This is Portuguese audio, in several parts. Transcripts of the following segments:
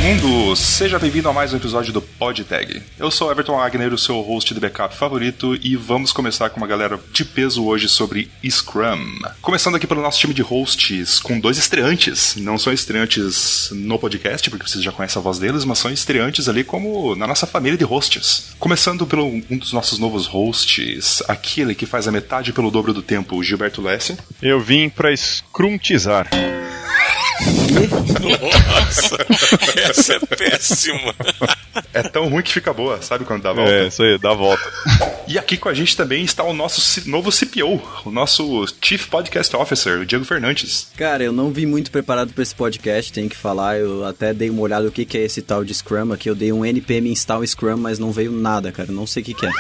mundo! Seja bem-vindo a mais um episódio do PodTag. Eu sou Everton Wagner, o seu host de backup favorito, e vamos começar com uma galera de peso hoje sobre Scrum. Começando aqui pelo nosso time de hosts, com dois estreantes. Não são estreantes no podcast, porque vocês já conhecem a voz deles, mas são estreantes ali como na nossa família de hosts. Começando pelo um dos nossos novos hosts, aquele que faz a metade pelo dobro do tempo, o Gilberto Lessi. Eu vim pra scrumtizar. Nossa, essa é péssima. É tão ruim que fica boa, sabe quando dá a volta? É, isso aí, dá a volta. E aqui com a gente também está o nosso novo CPO, o nosso Chief Podcast Officer, o Diego Fernandes. Cara, eu não vim muito preparado para esse podcast, tenho que falar, eu até dei uma olhada no que é esse tal de Scrum aqui, eu dei um npm install Scrum, mas não veio nada, cara, não sei o que é.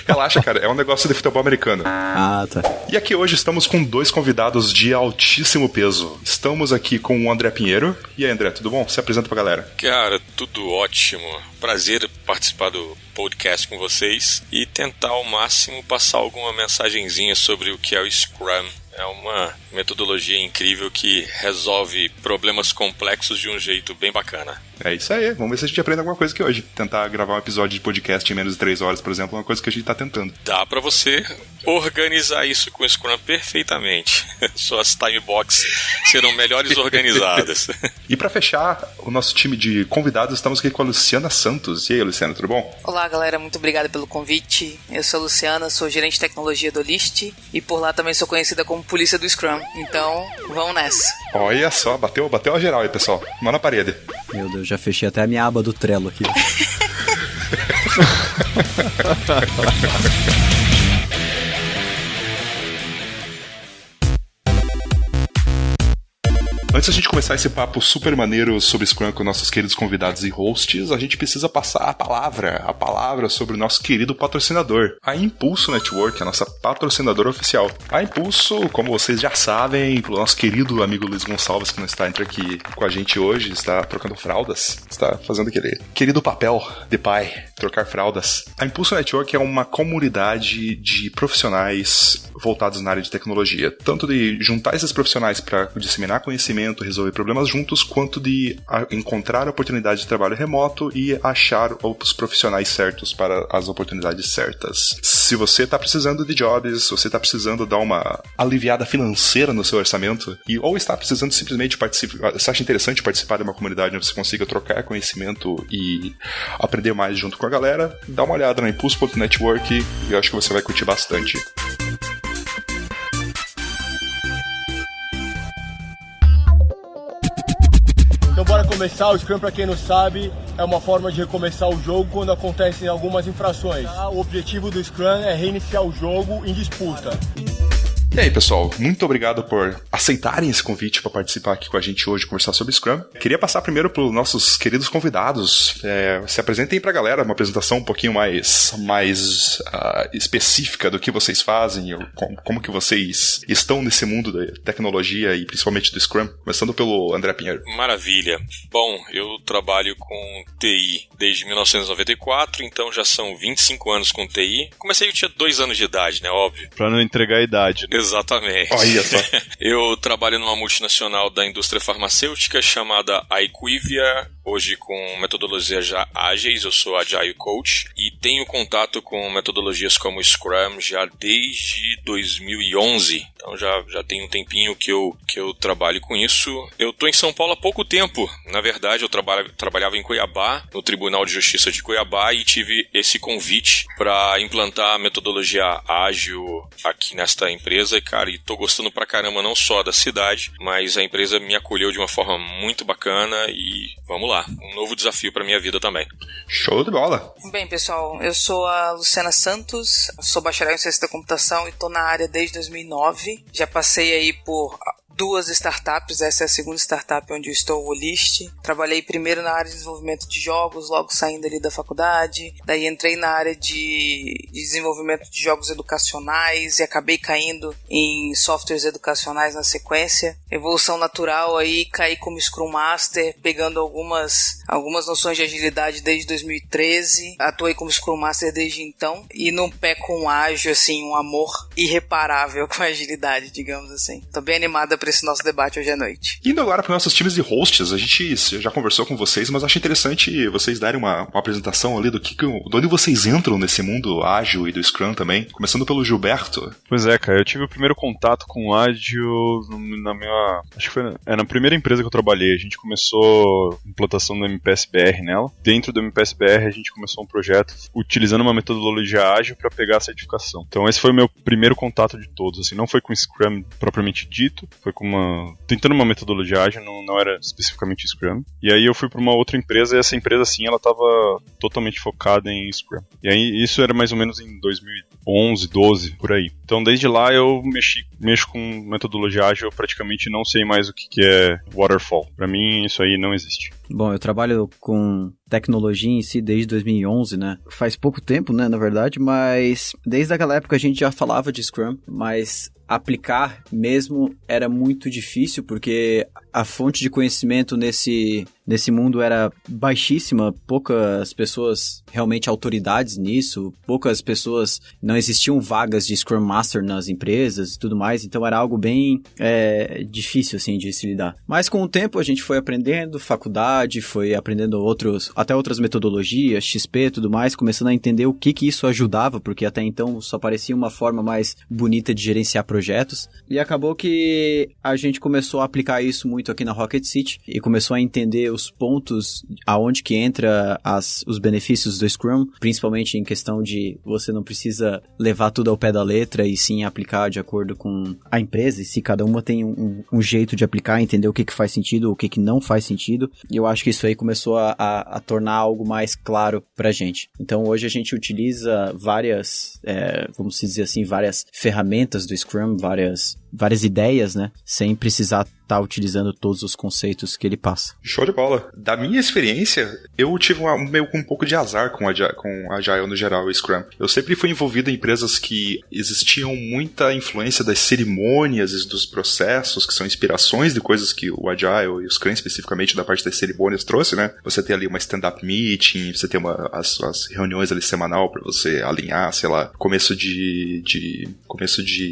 Relaxa, cara, é um negócio de futebol americano. Ah, tá. E aqui hoje estamos com dois convidados de altíssimo peso. Estamos aqui com o André Pinheiro. E aí, André, tudo bom? Se apresenta pra galera. Cara, tudo ótimo. Prazer participar do podcast com vocês e tentar ao máximo passar alguma mensagenzinha sobre o que é o Scrum. É uma metodologia incrível que resolve problemas complexos de um jeito bem bacana. É isso aí, vamos ver se a gente aprende alguma coisa aqui hoje. Tentar gravar um episódio de podcast em menos de 3 horas, por exemplo, é uma coisa que a gente tá tentando. Dá pra você organizar isso com o Scrum perfeitamente. Suas timeboxes serão melhores organizadas. E pra fechar o nosso time de convidados, estamos aqui com a Luciana Santos. E aí, Luciana, tudo bom? Olá, galera, muito obrigada pelo convite. Eu sou a Luciana, sou gerente de tecnologia do List e por lá também sou conhecida como polícia do Scrum. Então, vamos nessa. Olha só, bateu a geral aí, pessoal. Mão na parede. Meu Deus, já fechei até a minha aba do Trello aqui. Antes da gente começar esse papo super maneiro sobre Scrum com nossos queridos convidados e hosts, a gente precisa passar a palavra sobre o nosso querido patrocinador, a Impulso Network, a nossa patrocinadora oficial. A Impulso, como vocês já sabem, pelo nosso querido amigo Luiz Gonçalves, que não está entre aqui com a gente hoje, está trocando fraldas, está fazendo aquele querido papel de pai, trocar fraldas. A Impulso Network é uma comunidade de profissionais voltados na área de tecnologia, tanto de juntar esses profissionais para disseminar conhecimento, resolver problemas juntos, quanto de encontrar oportunidade de trabalho remoto e achar os profissionais certos para as oportunidades certas. Se você está precisando de jobs, se você está precisando dar uma aliviada financeira no seu orçamento, ou está precisando simplesmente participar, você acha interessante participar de uma comunidade onde você consiga trocar conhecimento e aprender mais junto com a galera, dá uma olhada na Impulso.network e eu acho que você vai curtir bastante. Então bora começar. O Scrum, pra quem não sabe, é uma forma de recomeçar o jogo quando acontecem algumas infrações. O objetivo do Scrum é reiniciar o jogo em disputa. E aí, pessoal, muito obrigado por aceitarem esse convite para participar aqui com a gente hoje, conversar sobre Scrum. Queria passar primeiro para os nossos queridos convidados. Se apresentem para a galera, uma apresentação um pouquinho mais específica do que vocês fazem, como que vocês estão nesse mundo da tecnologia e principalmente do Scrum. Começando pelo André Pinheiro. Maravilha. Bom, eu trabalho com TI desde 1994, então já são 25 anos com TI. Comecei, eu tinha 2 anos de idade, né, óbvio. Pra não entregar a idade, né? Exatamente. Olha só. Eu trabalho numa multinacional da indústria farmacêutica chamada IQVIA, hoje com metodologias já ágeis, eu sou Agile Coach e tenho contato com metodologias como Scrum já desde 2011. Então já tem um tempinho que eu trabalho com isso. Eu tô em São Paulo há pouco tempo. Na verdade, eu trabalhava em Cuiabá, no Tribunal de Justiça de Cuiabá, e tive esse convite para implantar a metodologia ágil aqui nesta empresa, cara, e tô gostando pra caramba não só da cidade, mas a empresa me acolheu de uma forma muito bacana e vamos lá, um novo desafio pra minha vida também. Show de bola! Bem, pessoal, eu sou a Luciana Santos, sou bacharel em ciência da computação e tô na área desde 2009. Já passei aí por 2 startups, essa é a segunda startup onde eu estou, o List. Trabalhei primeiro na área de desenvolvimento de jogos, logo saindo ali da faculdade. Daí entrei na área de desenvolvimento de jogos educacionais e acabei caindo em softwares educacionais na sequência. Evolução natural aí, caí como Scrum Master, pegando algumas noções de agilidade desde 2013. Atuei como Scrum Master desde então. E num pé com ágil, assim, um amor irreparável com a agilidade, digamos assim. Tô bem animada para esse nosso debate hoje à noite. Indo agora para nossos times de hosts, a gente já conversou com vocês, mas acho interessante vocês darem uma apresentação ali de onde vocês entram nesse mundo ágil e do Scrum também, começando pelo Gilberto. Pois é, cara, eu tive o primeiro contato com o ágil na minha... acho que foi na primeira empresa que eu trabalhei. A gente começou a implantação do MPSBR nela. Dentro do MPSBR a gente começou um projeto utilizando uma metodologia ágil para pegar a certificação. Então esse foi o meu primeiro contato de todos, assim, não foi com Scrum propriamente dito, foi com tentando uma metodologia ágil, não era especificamente Scrum. E aí eu fui para uma outra empresa e essa empresa, assim, ela estava totalmente focada em Scrum. E aí isso era mais ou menos em 2011, 12, por aí. Então desde lá eu mexo com metodologia ágil, eu praticamente não sei mais o que é Waterfall. Para mim isso aí não existe. Bom, eu trabalho com tecnologia em si desde 2011, né? Faz pouco tempo, né, na verdade, mas desde aquela época a gente já falava de Scrum, mas aplicar mesmo era muito difícil, porque a fonte de conhecimento nesse mundo era baixíssima, poucas pessoas realmente autoridades nisso, poucas pessoas, não existiam vagas de Scrum Master nas empresas e tudo mais, então era algo bem difícil, assim, de se lidar. Mas com o tempo a gente foi aprendendo, faculdade, foi aprendendo até outras metodologias, XP e tudo mais, começando a entender o que isso ajudava, porque até então só parecia uma forma mais bonita de gerenciar projetos, e acabou que a gente começou a aplicar isso muito aqui na Rocket City, e começou a entender os pontos aonde que entra os benefícios do Scrum, principalmente em questão de você não precisa levar tudo ao pé da letra e sim aplicar de acordo com a empresa, e se cada uma tem um jeito de aplicar, entender o que faz sentido, o que não faz sentido, e eu acho que isso aí começou a tornar algo mais claro pra gente. Então hoje a gente utiliza várias, vamos dizer assim, várias ferramentas do Scrum, várias ideias, né, sem precisar estar utilizando todos os conceitos que ele passa. Show de bola. Da minha experiência, eu tive meio com um pouco de azar com Agile no geral e Scrum. Eu sempre fui envolvido em empresas que existiam muita influência das cerimônias e dos processos, que são inspirações de coisas que o Agile e o Scrum, especificamente da parte das cerimônias, trouxe, né? Você tem ali uma stand-up meeting, você tem as reuniões ali semanal para você alinhar, sei lá, começo de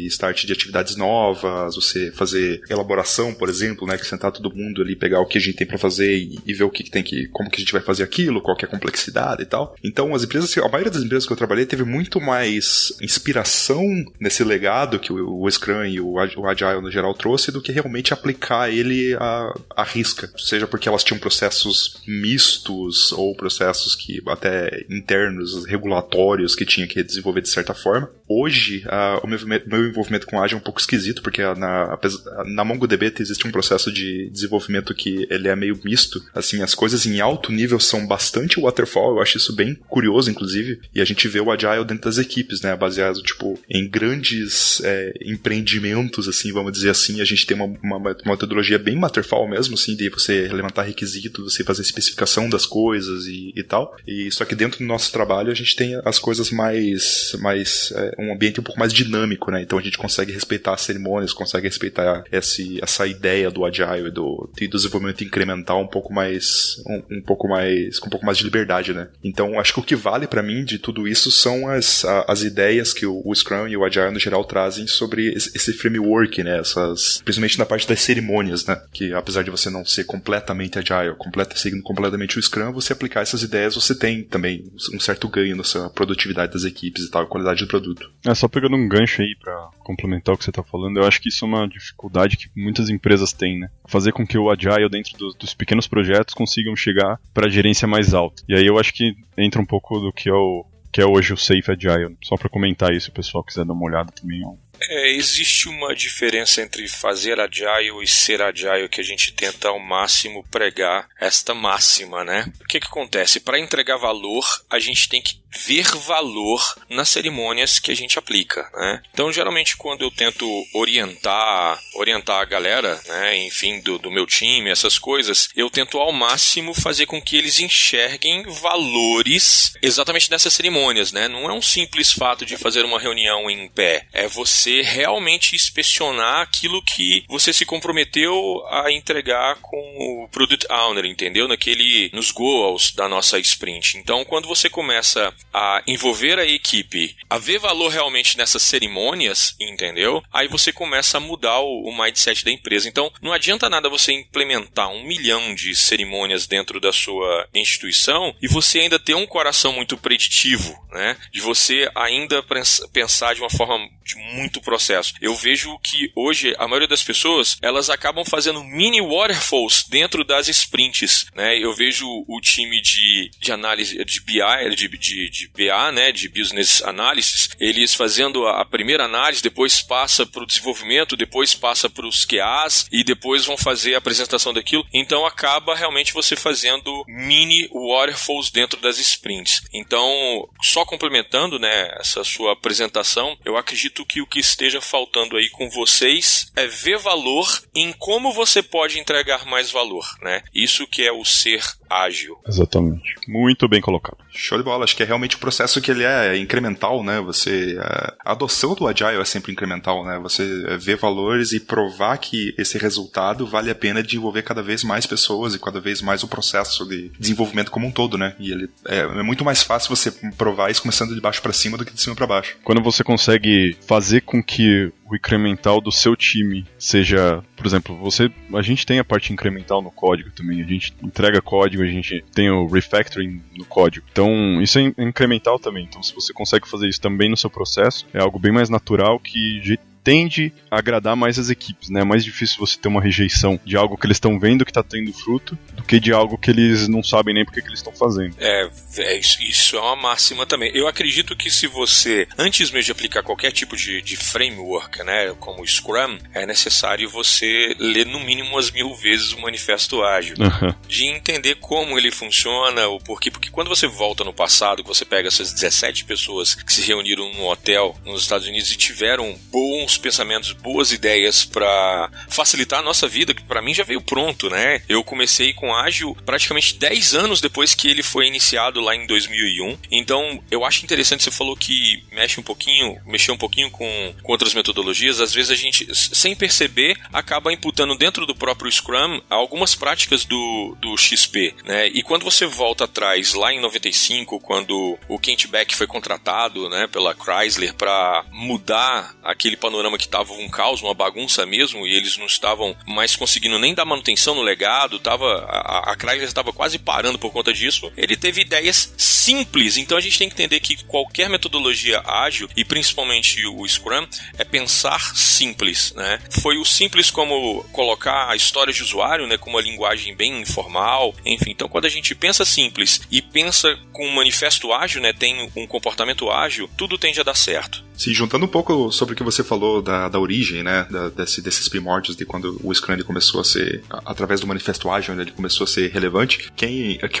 start de atividades novas, você fazer elaboração, por exemplo, né, que sentar todo mundo ali, pegar o que a gente tem pra fazer e ver o que tem como que a gente vai fazer aquilo, qual que é a complexidade e tal. Então, a maioria das empresas que eu trabalhei teve muito mais inspiração nesse legado que o Scrum e o Agile no geral trouxe do que realmente aplicar ele à risca. Seja porque elas tinham processos mistos ou processos que até internos, regulatórios, que tinha que desenvolver de certa forma. Hoje, o meu envolvimento com Agile é um pouco esquisito, porque na MongoDB existe um processo de desenvolvimento que ele é meio misto. Assim, as coisas em alto nível são bastante waterfall, eu acho isso bem curioso, inclusive, e a gente vê o Agile dentro das equipes, né, baseado, tipo, em grandes empreendimentos, assim, vamos dizer assim, a gente tem uma metodologia bem waterfall mesmo, assim, de você levantar requisitos, você fazer especificação das coisas e tal, e só que dentro do nosso trabalho a gente tem as coisas mais um ambiente um pouco mais dinâmico, né, então a gente consegue respeitar as cerimônias, consegue respeitar essa ideia do Agile e do desenvolvimento incremental com um pouco mais de liberdade, né? Então, acho que o que vale pra mim de tudo isso são as ideias que o Scrum e o Agile no geral trazem sobre esse framework, né? Principalmente na parte das cerimônias, né? Que apesar de você não ser completamente Agile, seguindo completamente o Scrum, você aplicar essas ideias, você tem também um certo ganho nessa produtividade das equipes e tal, qualidade do produto. Só pegando um gancho aí pra complementar o que você tá falando, eu acho que isso é uma dificuldade que muitas empresas têm, né? Fazer com que o Agile dentro dos pequenos projetos consigam chegar para a gerência mais alta. E aí eu acho que entra um pouco do que é hoje o Safe Agile. Só para comentar isso, se o pessoal quiser dar uma olhada também. Existe uma diferença entre fazer Agile e ser Agile que a gente tenta ao máximo pregar esta máxima, né? O que acontece? Para entregar valor, a gente tem que ver valor nas cerimônias que a gente aplica, né? Então, geralmente, quando eu tento orientar a galera, né, enfim, do meu time, essas coisas, eu tento ao máximo fazer com que eles enxerguem valores exatamente nessas cerimônias, né? Não é um simples fato de fazer uma reunião em pé, é você você realmente inspecionar aquilo que você se comprometeu a entregar com o Product Owner, entendeu? Nos goals da nossa sprint. Então, quando você começa a envolver a equipe, a ver valor realmente nessas cerimônias, entendeu? Aí você começa a mudar o mindset da empresa. Então, não adianta nada você implementar 1 milhão de cerimônias dentro da sua instituição e você ainda ter um coração muito preditivo, né? De você ainda pensar de uma forma de muito processo. Eu vejo que hoje a maioria das pessoas, elas acabam fazendo mini waterfalls dentro das sprints, né? Eu vejo o time de análise de BI, de BA, né? De Business Analysis, eles fazendo a primeira análise, depois passa para o desenvolvimento, depois passa para os QAs e depois vão fazer a apresentação daquilo. Então acaba realmente você fazendo mini waterfalls dentro das sprints. Então, só complementando, né, essa sua apresentação, eu acredito que o que esteja faltando aí com vocês é ver valor em como você pode entregar mais valor, né? Isso que é o ser ágil. Exatamente. Muito bem colocado. Show de bola. Acho que é realmente um processo que ele é incremental, né? A adoção do Agile é sempre incremental, né? Você vê valores e provar que esse resultado vale a pena de envolver cada vez mais pessoas e cada vez mais o processo de desenvolvimento como um todo, né? E ele é muito mais fácil você provar isso começando de baixo para cima do que de cima para baixo. Quando você consegue fazer com que o incremental do seu time seja, por exemplo, a gente tem a parte incremental no código também, a gente entrega código, a gente tem o refactoring no código, então isso é incremental também. Então se você consegue fazer isso também no seu processo, é algo bem mais natural que tende a agradar mais as equipes, né? É mais difícil você ter uma rejeição de algo que eles estão vendo que está tendo fruto do que de algo que eles não sabem nem porque que eles estão fazendo. Isso é uma máxima também. Eu acredito que se você, antes mesmo de aplicar qualquer tipo de framework, né, como o Scrum, é necessário você ler no mínimo umas 1000 vezes o Manifesto Ágil, de entender como ele funciona, o porquê. Porque quando você volta no passado, que você pega essas 17 pessoas que se reuniram num hotel nos Estados Unidos e tiveram bons pensamentos, boas ideias para facilitar a nossa vida, que para mim já veio pronto, né? Eu comecei com Ágil praticamente 10 anos depois que ele foi iniciado lá em 2001. Então, eu acho interessante, você falou que mexeu um pouquinho com outras metodologias. Às vezes a gente, sem perceber, acaba imputando dentro do próprio Scrum algumas práticas do XP, né? E quando você volta atrás, lá em 95, quando o Kent Beck foi contratado, né, pela Chrysler para mudar aquele panorama que estava um caos, uma bagunça mesmo, e eles não estavam mais conseguindo nem dar manutenção no legado, a Chrysler estava quase parando por conta disso. Ele teve ideias simples, então a gente tem que entender que qualquer metodologia ágil, e principalmente o Scrum, é pensar simples, né? Foi o simples como colocar a história de usuário, né, com uma linguagem bem informal, enfim. Então quando a gente pensa simples e pensa com um manifesto ágil, né, tem um comportamento ágil, tudo tende a dar certo. Se juntando um pouco sobre o que você falou da origem, né, desses primórdios de quando o Scrum ele começou a ser, através do Manifesto Ágil, ele começou a ser relevante,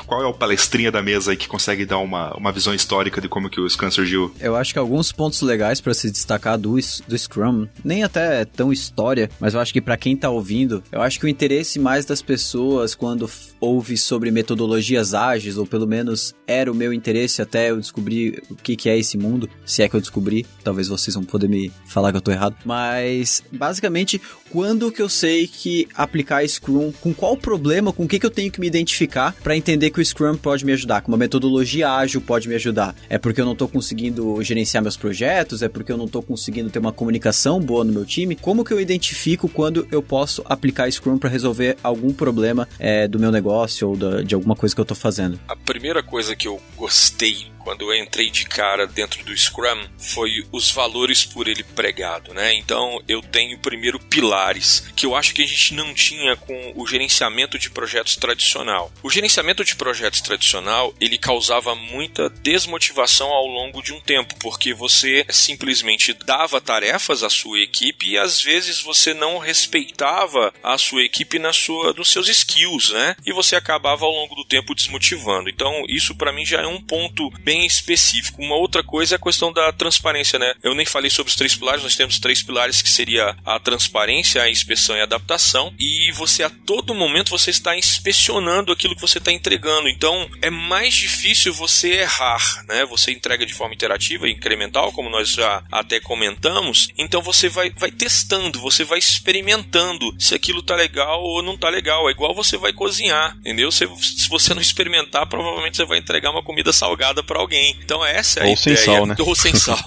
qual é o palestrinha da mesa aí que consegue dar uma visão histórica de como que o Scrum surgiu? Eu acho que alguns pontos legais para se destacar do Scrum, nem até tão história, mas eu acho que para quem tá ouvindo, eu acho que o interesse mais das pessoas quando ouve sobre metodologias ágeis, ou pelo menos era o meu interesse até eu descobrir o que é esse mundo, se é que eu descobri, talvez vocês vão poder me falar que eu tô errado, mas basicamente, quando que eu sei que aplicar Scrum, com qual problema, com o que eu tenho que me identificar para entender que o Scrum pode me ajudar, que uma metodologia ágil pode me ajudar? É porque eu não tô conseguindo gerenciar meus projetos? É porque eu não tô conseguindo ter uma comunicação boa no meu time? Como que eu identifico quando eu posso aplicar Scrum para resolver algum problema do meu negócio ou de alguma coisa que eu tô fazendo? A primeira coisa que eu gostei quando eu entrei de cara dentro do Scrum foi os valores por ele pregado, né? Então eu tenho primeiro pilares que eu acho que a gente não tinha com o gerenciamento de projetos tradicional. O gerenciamento de projetos tradicional, ele causava muita desmotivação ao longo de um tempo, porque você simplesmente dava tarefas à sua equipe e às vezes você não respeitava a sua equipe nos seus skills, né? E você acabava ao longo do tempo desmotivando. Então isso para mim já é um ponto bem bem específico. Uma outra coisa é a questão da transparência, né? Eu nem falei sobre os 3 pilares, nós temos 3 pilares que seria a transparência, a inspeção e a adaptação, e você a todo momento você está inspecionando aquilo que você está entregando, então é mais difícil você errar, né? Você entrega de forma interativa e incremental, como nós já até comentamos, então você vai testando, você vai experimentando se aquilo tá legal ou não tá legal, é igual você vai cozinhar, entendeu? Se você não experimentar, provavelmente você vai entregar uma comida salgada para alguém, então essa é a ou ideia. Sem sal, né? Ou sem sal.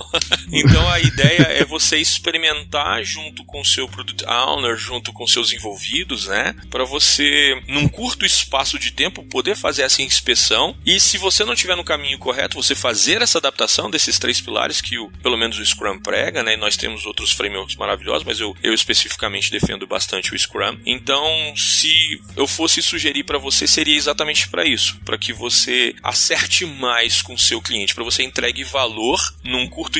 Então a ideia é você experimentar junto com o seu Product Owner, junto com seus envolvidos, né? Para você, num curto espaço de tempo, poder fazer essa inspeção, e se você não estiver no caminho correto, você fazer essa adaptação desses 3 pilares que pelo menos o Scrum prega, né? E nós temos outros frameworks maravilhosos, mas eu especificamente defendo bastante o Scrum. Então, se eu fosse sugerir para você, seria exatamente para isso, para que você acerte mais com o seu cliente, para você entregue valor num curto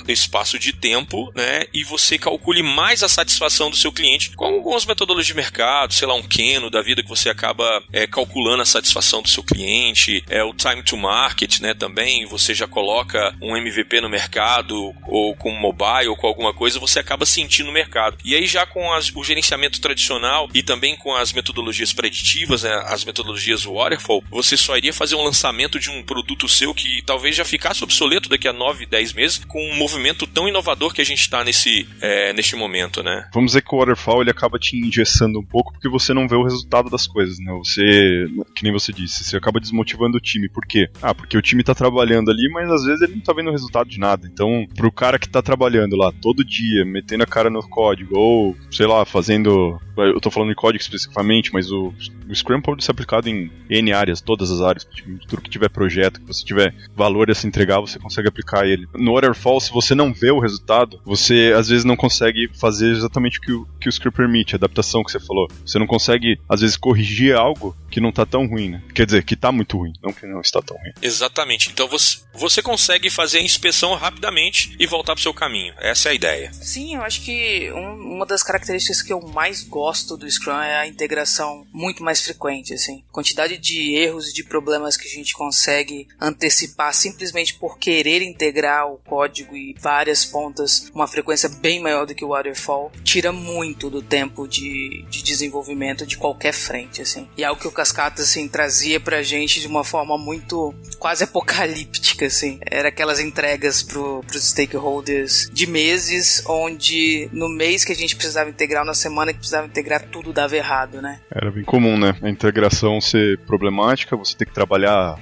espaço de tempo, né? E você calcule mais a satisfação do seu cliente com algumas metodologias de mercado, sei lá, um Keno da vida, que você acaba calculando a satisfação do seu cliente, o time to market, né? Também você já coloca um MVP no mercado, ou com mobile, ou com alguma coisa, você acaba sentindo o mercado. E aí já com o gerenciamento tradicional e também com as metodologias preditivas, né? As metodologias Waterfall, você só iria fazer um lançamento de um produto seu que talvez já ficasse obsoleto daqui a 9, 10 meses, com um movimento tão inovador que a gente está neste momento, né? Vamos dizer que o Waterfall ele acaba te engessando um pouco porque você não vê o resultado das coisas, né? Você, que nem você disse, você acaba desmotivando o time. Por quê? Porque o time tá trabalhando ali, mas às vezes ele não tá vendo o resultado de nada. Então, pro cara que tá trabalhando lá todo dia, metendo a cara no código, ou, sei lá, fazendo... Eu tô falando de código especificamente, mas o Scrum pode ser aplicado em N áreas, todas as áreas. Tudo que tiver projeto, que você tiver valor a se entregar, você consegue aplicar ele. No Waterfall, se você não vê o resultado, você às vezes não consegue fazer exatamente o que o Scrum permite, a adaptação que você falou. Você não consegue, às vezes, corrigir algo que não tá tão ruim, né? Quer dizer, que tá muito ruim, não que não está tão ruim. Exatamente. Então você consegue fazer a inspeção rapidamente e voltar pro seu caminho. Essa é a ideia. Sim, eu acho que uma das características que eu mais gosto do Scrum é a integração muito mais frequente, assim. A quantidade de erros e de problemas que a gente consegue antecipar simplesmente por querer integrar o código e várias pontas, uma frequência bem maior do que o Waterfall, tira muito do tempo de desenvolvimento de qualquer frente, assim. E é algo que o Cascata, assim, trazia pra gente de uma forma muito quase apocalíptica, assim. Era aquelas entregas pros stakeholders de meses, onde no mês que a gente precisava integrar, na semana que precisava integrar, tudo dava errado, né? Era bem comum, né? A integração ser problemática, você ter que trabalhar...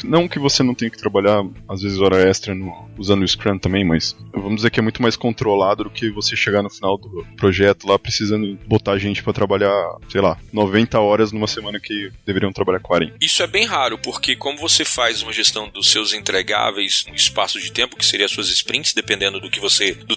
Não que você não tenha que trabalhar, às vezes, hora extra usando o Scrum também, mas vamos dizer que é muito mais controlado do que você chegar no final do projeto lá precisando botar gente pra trabalhar, sei lá, 90 horas numa semana que deveriam trabalhar 40. Isso é bem raro, porque como você faz uma gestão dos seus entregáveis no espaço de tempo, que seria as suas sprints, dependendo do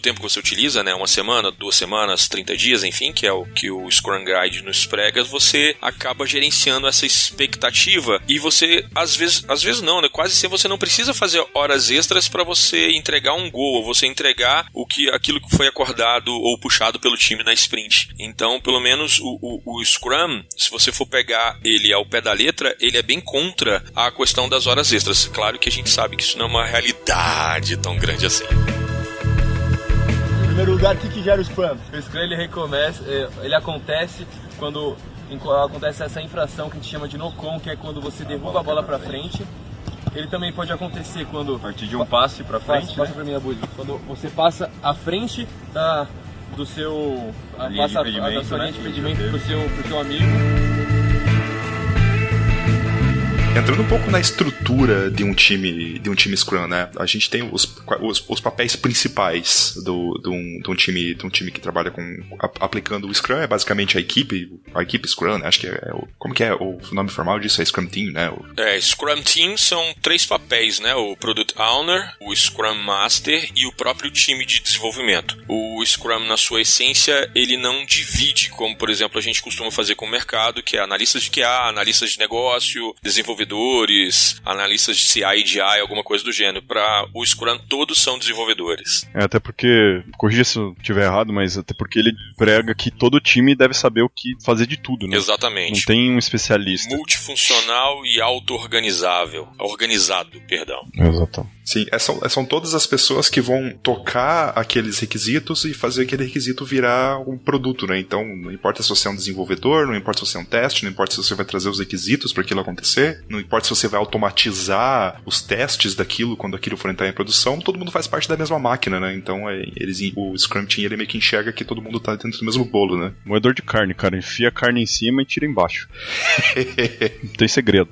tempo que você utiliza, né? 1 semana, 2 semanas, 30 dias, enfim, que é o que o Scrum Guide nos prega, você acaba gerenciando essa expectativa e você, às vezes não, né? Quase sempre você não precisa fazer horas extras para você entregar um goal, ou você entregar aquilo que foi acordado ou puxado pelo time na sprint. Então, pelo menos o Scrum, se você for pegar ele ao pé da letra, ele é bem contra a questão das horas extras. Claro que a gente sabe que isso não é uma realidade tão grande assim. Em primeiro lugar, o que gera o Scrum? O Scrum ele acontece quando acontece essa infração que a gente chama de no-con, que é quando você derruba a bola para frente. Ele também pode acontecer quando... A partir de um passe para frente, passa para mim, Abud. Quando você passa à frente do seu... Passa da sua linha de impedimento pro seu amigo. Entrando um pouco na estrutura de um time Scrum, né? A gente tem os papéis principais de um time que trabalha aplicando o Scrum, é basicamente a equipe Scrum, né? Acho que como que é o nome formal disso? É Scrum Team, né? Scrum Team são 3 papéis, né? O Product Owner, o Scrum Master e o próprio time de desenvolvimento. O Scrum, na sua essência, ele não divide, como, por exemplo, a gente costuma fazer com o mercado, que é analistas de QA, analistas de negócio, desenvolvedores, analistas de CI e DI, alguma coisa do gênero. Para o Scrum, todos são desenvolvedores. desenvolvedores. Até porque, corrija se eu estiver errado, mas até porque ele prega que todo time deve saber o que fazer de tudo, né? Exatamente. Não tem um especialista. Multifuncional e auto-organizável. Organizado, perdão. Exatamente. Sim, são todas as pessoas que vão tocar aqueles requisitos e fazer aquele requisito virar um produto, né? Então, não importa se você é um desenvolvedor, não importa se você é um teste, não importa se você vai trazer os requisitos para aquilo acontecer, não importa se você vai automatizar os testes daquilo quando aquilo for entrar em produção, todo mundo faz parte da mesma máquina, né? Então, o Scrum Team, ele meio que enxerga que todo mundo tá dentro do mesmo bolo, né? Moedor de carne, cara. Enfia a carne em cima e tira embaixo. Não tem segredo.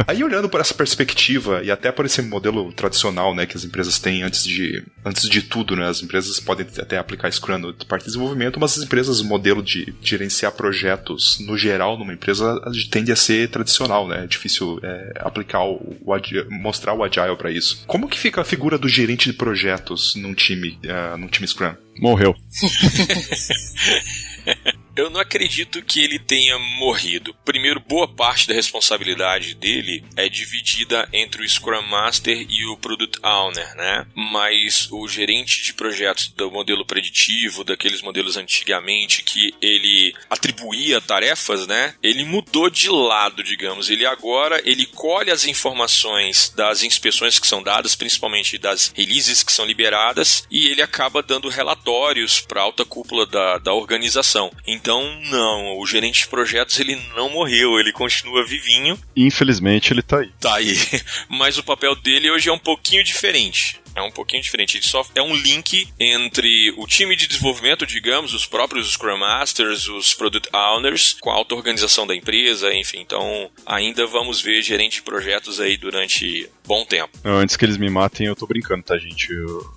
Aí, olhando por essa perspectiva e até por esse modelo tradicional, né, que as empresas têm antes de tudo, né, as empresas podem até aplicar Scrum na parte de desenvolvimento, mas as empresas, o modelo de gerenciar projetos no geral numa empresa tende a ser tradicional, né, é difícil aplicar mostrar o Agile para isso. Como que fica a figura do gerente de projetos num time Scrum? Morreu. Eu não acredito que ele tenha morrido. Primeiro, boa parte da responsabilidade dele é dividida entre o Scrum Master e o Product Owner, né? Mas o gerente de projetos do modelo preditivo, daqueles modelos antigamente que ele atribuía tarefas, né? Ele mudou de lado, digamos. Ele colhe as informações das inspeções que são dadas, principalmente das releases que são liberadas, e ele acaba dando relatórios para a alta cúpula da organização. Então, não, o gerente de projetos, ele não morreu, ele continua vivinho. Infelizmente, ele tá aí. Tá aí, mas o papel dele hoje é um pouquinho diferente. Ele só é um link entre o time de desenvolvimento, digamos, os próprios Scrum Masters, os Product Owners, com a auto-organização da empresa, enfim. Então, ainda vamos ver gerente de projetos aí durante bom tempo. Antes que eles me matem, eu tô brincando, tá, gente?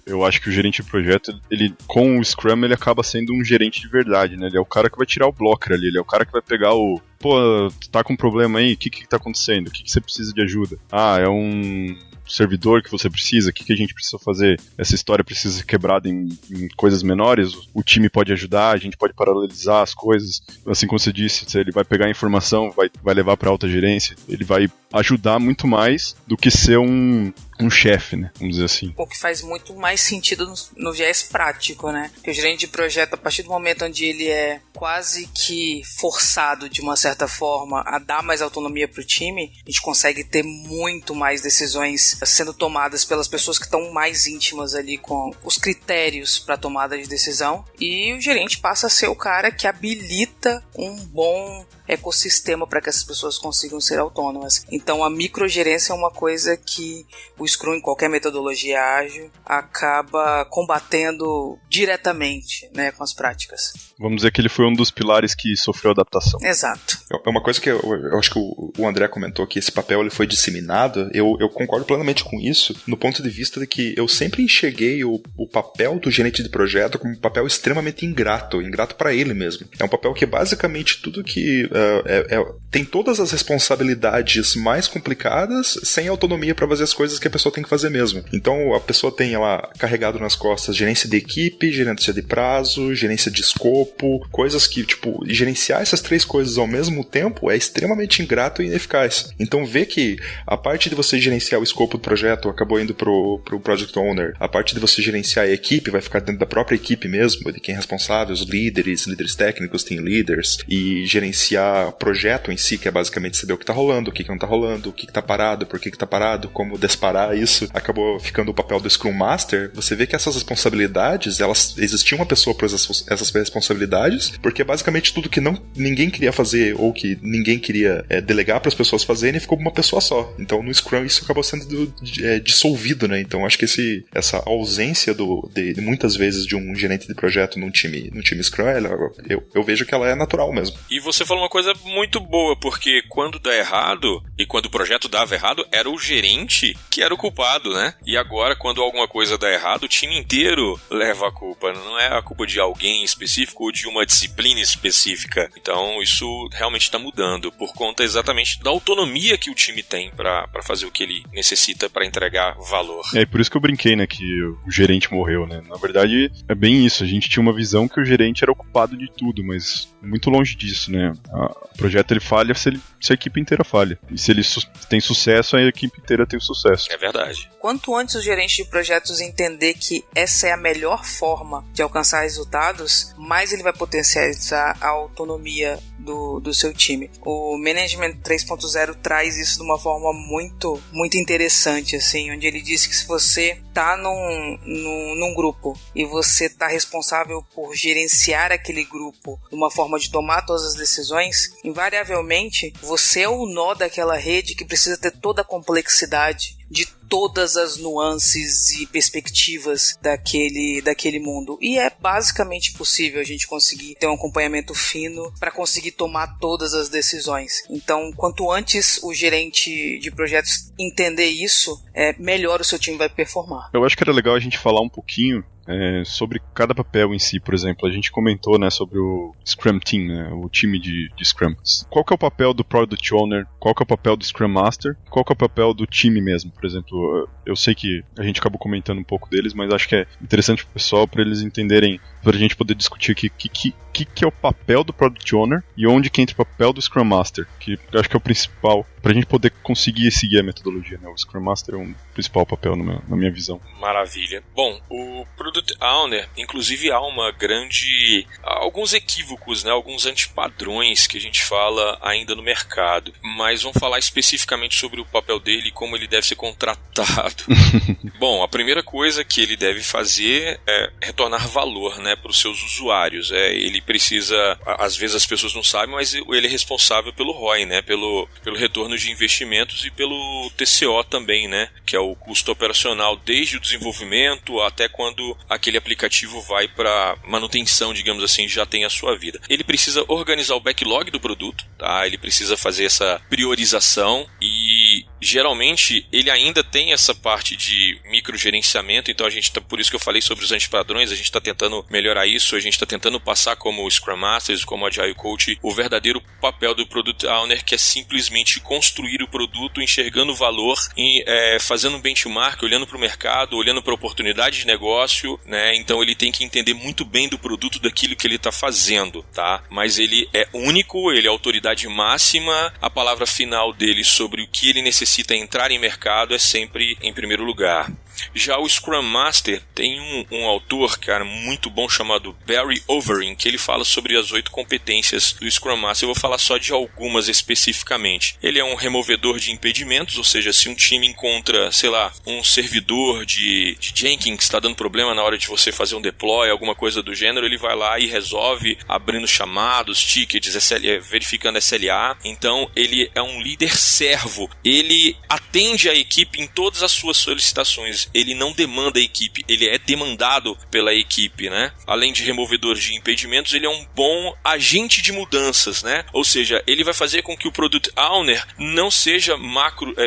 Eu acho que o gerente de projeto, ele, com o Scrum, ele acaba sendo um gerente de verdade, né? Ele é o cara que vai tirar o blocker ali, ele é o cara que vai pegar o... Pô, tá com um problema aí? O que tá acontecendo? O que você precisa de ajuda? Ah, é um servidor que você precisa, o que a gente precisa fazer? Essa história precisa ser quebrada em coisas menores, o time pode ajudar, a gente pode paralelizar as coisas, assim como você disse, ele vai pegar a informação, vai levar para alta gerência, ele vai ajudar muito mais do que ser um chefe, né? Vamos dizer assim. O que faz muito mais sentido no viés prático, né? Porque o gerente de projeto, a partir do momento onde ele é quase que forçado, de uma certa forma, a dar mais autonomia pro time, a gente consegue ter muito mais decisões sendo tomadas pelas pessoas que estão mais íntimas ali com os critérios para tomada de decisão, e o gerente passa a ser o cara que habilita um bom ecossistema para que essas pessoas consigam ser autônomas. Então a microgerência é uma coisa que o Scrum, em qualquer metodologia ágil, acaba combatendo diretamente, né, com as práticas. Vamos dizer que ele foi um dos pilares que sofreu adaptação. Exato. É uma coisa que eu acho que o André comentou, que esse papel ele foi disseminado. Eu concordo plenamente com isso, no ponto de vista de que eu sempre enxerguei o papel do gerente de projeto como um papel extremamente ingrato para ele mesmo. É um papel que basicamente tudo que tem todas as responsabilidades mais complicadas sem autonomia para fazer as coisas que a pessoa tem que fazer mesmo. Então a pessoa tem ela carregado nas costas gerência de equipe, gerência de prazo, gerência de escopo, coisas que, tipo, gerenciar essas três coisas ao mesmo tempo é extremamente ingrato e ineficaz. Então ver que a parte de você gerenciar o escopo do projeto acabou indo pro Project Owner, a parte de você gerenciar a equipe vai ficar dentro da própria equipe mesmo, de quem é responsável, os líderes técnicos, team leaders, e gerenciar o projeto em si, que é basicamente saber o que tá rolando, o que não tá rolando, o que tá parado, por que tá parado, como desparar isso, acabou ficando o papel do Scrum Master. Você vê que essas responsabilidades, existia uma pessoa para essas responsabilidades, porque basicamente tudo que ninguém queria fazer ou que ninguém queria delegar para as pessoas fazerem, ficou uma pessoa só. Então no Scrum isso acabou sendo dissolvido, né? Então acho que essa ausência de muitas vezes de um gerente de projeto num time Scrum, eu vejo que ela é natural mesmo. E você falou uma coisa muito boa, porque quando dá errado, e quando o projeto dava errado, era o gerente que era o culpado, né? E agora, quando alguma coisa dá errado, o time inteiro leva a culpa. Não é a culpa de alguém específico ou de uma disciplina específica. Então, isso realmente realmente está mudando, por conta exatamente da autonomia que o time tem para fazer o que ele necessita para entregar valor. É por isso que eu brinquei, né, que o gerente morreu, né? Na verdade, é bem isso. A gente tinha uma visão que o gerente era ocupado de tudo, mas muito longe disso, né? O projeto ele falha se a equipe inteira falha. E se ele tem sucesso, a equipe inteira tem o sucesso. É verdade. Quanto antes o gerente de projetos entender que essa é a melhor forma de alcançar resultados, mais ele vai potencializar a autonomia do seu time. O Management 3.0 traz isso de uma forma muito, muito interessante, assim, onde ele diz que se você tá num grupo e você tá responsável por gerenciar aquele grupo de uma forma de tomar todas as decisões, invariavelmente você é o nó daquela rede que precisa ter toda a complexidade de todas as nuances e perspectivas daquele mundo. E é basicamente possível a gente conseguir ter um acompanhamento fino para conseguir tomar todas as decisões. Então, quanto antes o gerente de projetos entender isso, melhor o seu time vai performar. Eu acho que era legal a gente falar um pouquinho sobre cada papel em si. Por exemplo, a gente comentou, né, sobre o Scrum Team, né, o time de Scrum. Qual que é o papel do Product Owner? Qual que é o papel do Scrum Master? Qual que é o papel do time mesmo? Por exemplo, eu sei que a gente acabou comentando um pouco deles, mas acho que é interessante pro pessoal, para eles entenderem, para a gente poder discutir aqui que é o papel do Product Owner e onde que entra o papel do Scrum Master, que eu acho que é o principal, para a gente poder conseguir seguir a metodologia, né? O Scrum Master é um principal papel na minha visão. Maravilha. Bom, o Product Owner, inclusive há alguns equívocos, né? Alguns antipadrões que a gente fala ainda no mercado, mas vamos falar especificamente sobre o papel dele e como ele deve ser contratado. Bom, a primeira coisa que ele deve fazer é retornar valor, né, para os seus usuários. Ele precisa, às vezes as pessoas não sabem, mas ele é responsável pelo ROI, né, pelo retorno de investimentos e pelo TCO também, né, que é o custo operacional, desde o desenvolvimento até quando aquele aplicativo vai para manutenção, digamos assim, já tem a sua vida. Ele precisa organizar o backlog do produto, tá? Ele precisa fazer essa priorização e geralmente ele ainda tem essa parte de microgerenciamento, então por isso que eu falei sobre os antipadrões, a gente está tentando melhorar isso, a gente está tentando passar como Scrum Masters, como Agile Coach, o verdadeiro papel do Product Owner, que é simplesmente construir o produto, enxergando o valor, fazendo um benchmark, olhando para o mercado, olhando para a oportunidade de negócio, né? Então ele tem que entender muito bem do produto, daquilo que ele está fazendo, tá? Mas ele é único, ele é a autoridade máxima, a palavra final dele sobre o que ele necessita entrar em mercado é sempre em primeiro lugar. Já o Scrum Master tem um autor, cara, muito bom chamado Barry Overing, que ele fala sobre as 8 competências do Scrum Master. Eu vou falar só de algumas especificamente. Ele é um removedor de impedimentos, ou seja, se um time encontra, sei lá, um servidor de Jenkins que está dando problema na hora de você fazer um deploy, alguma coisa do gênero, ele vai lá e resolve, abrindo chamados, tickets, verificando SLA. Então, ele é um líder servo. Ele atende a equipe em todas as suas solicitações. Ele não demanda a equipe, ele é demandado pela equipe, né? Além de removedor de impedimentos, ele é um bom agente de mudanças, né? Ou seja, ele vai fazer com que o Product Owner não seja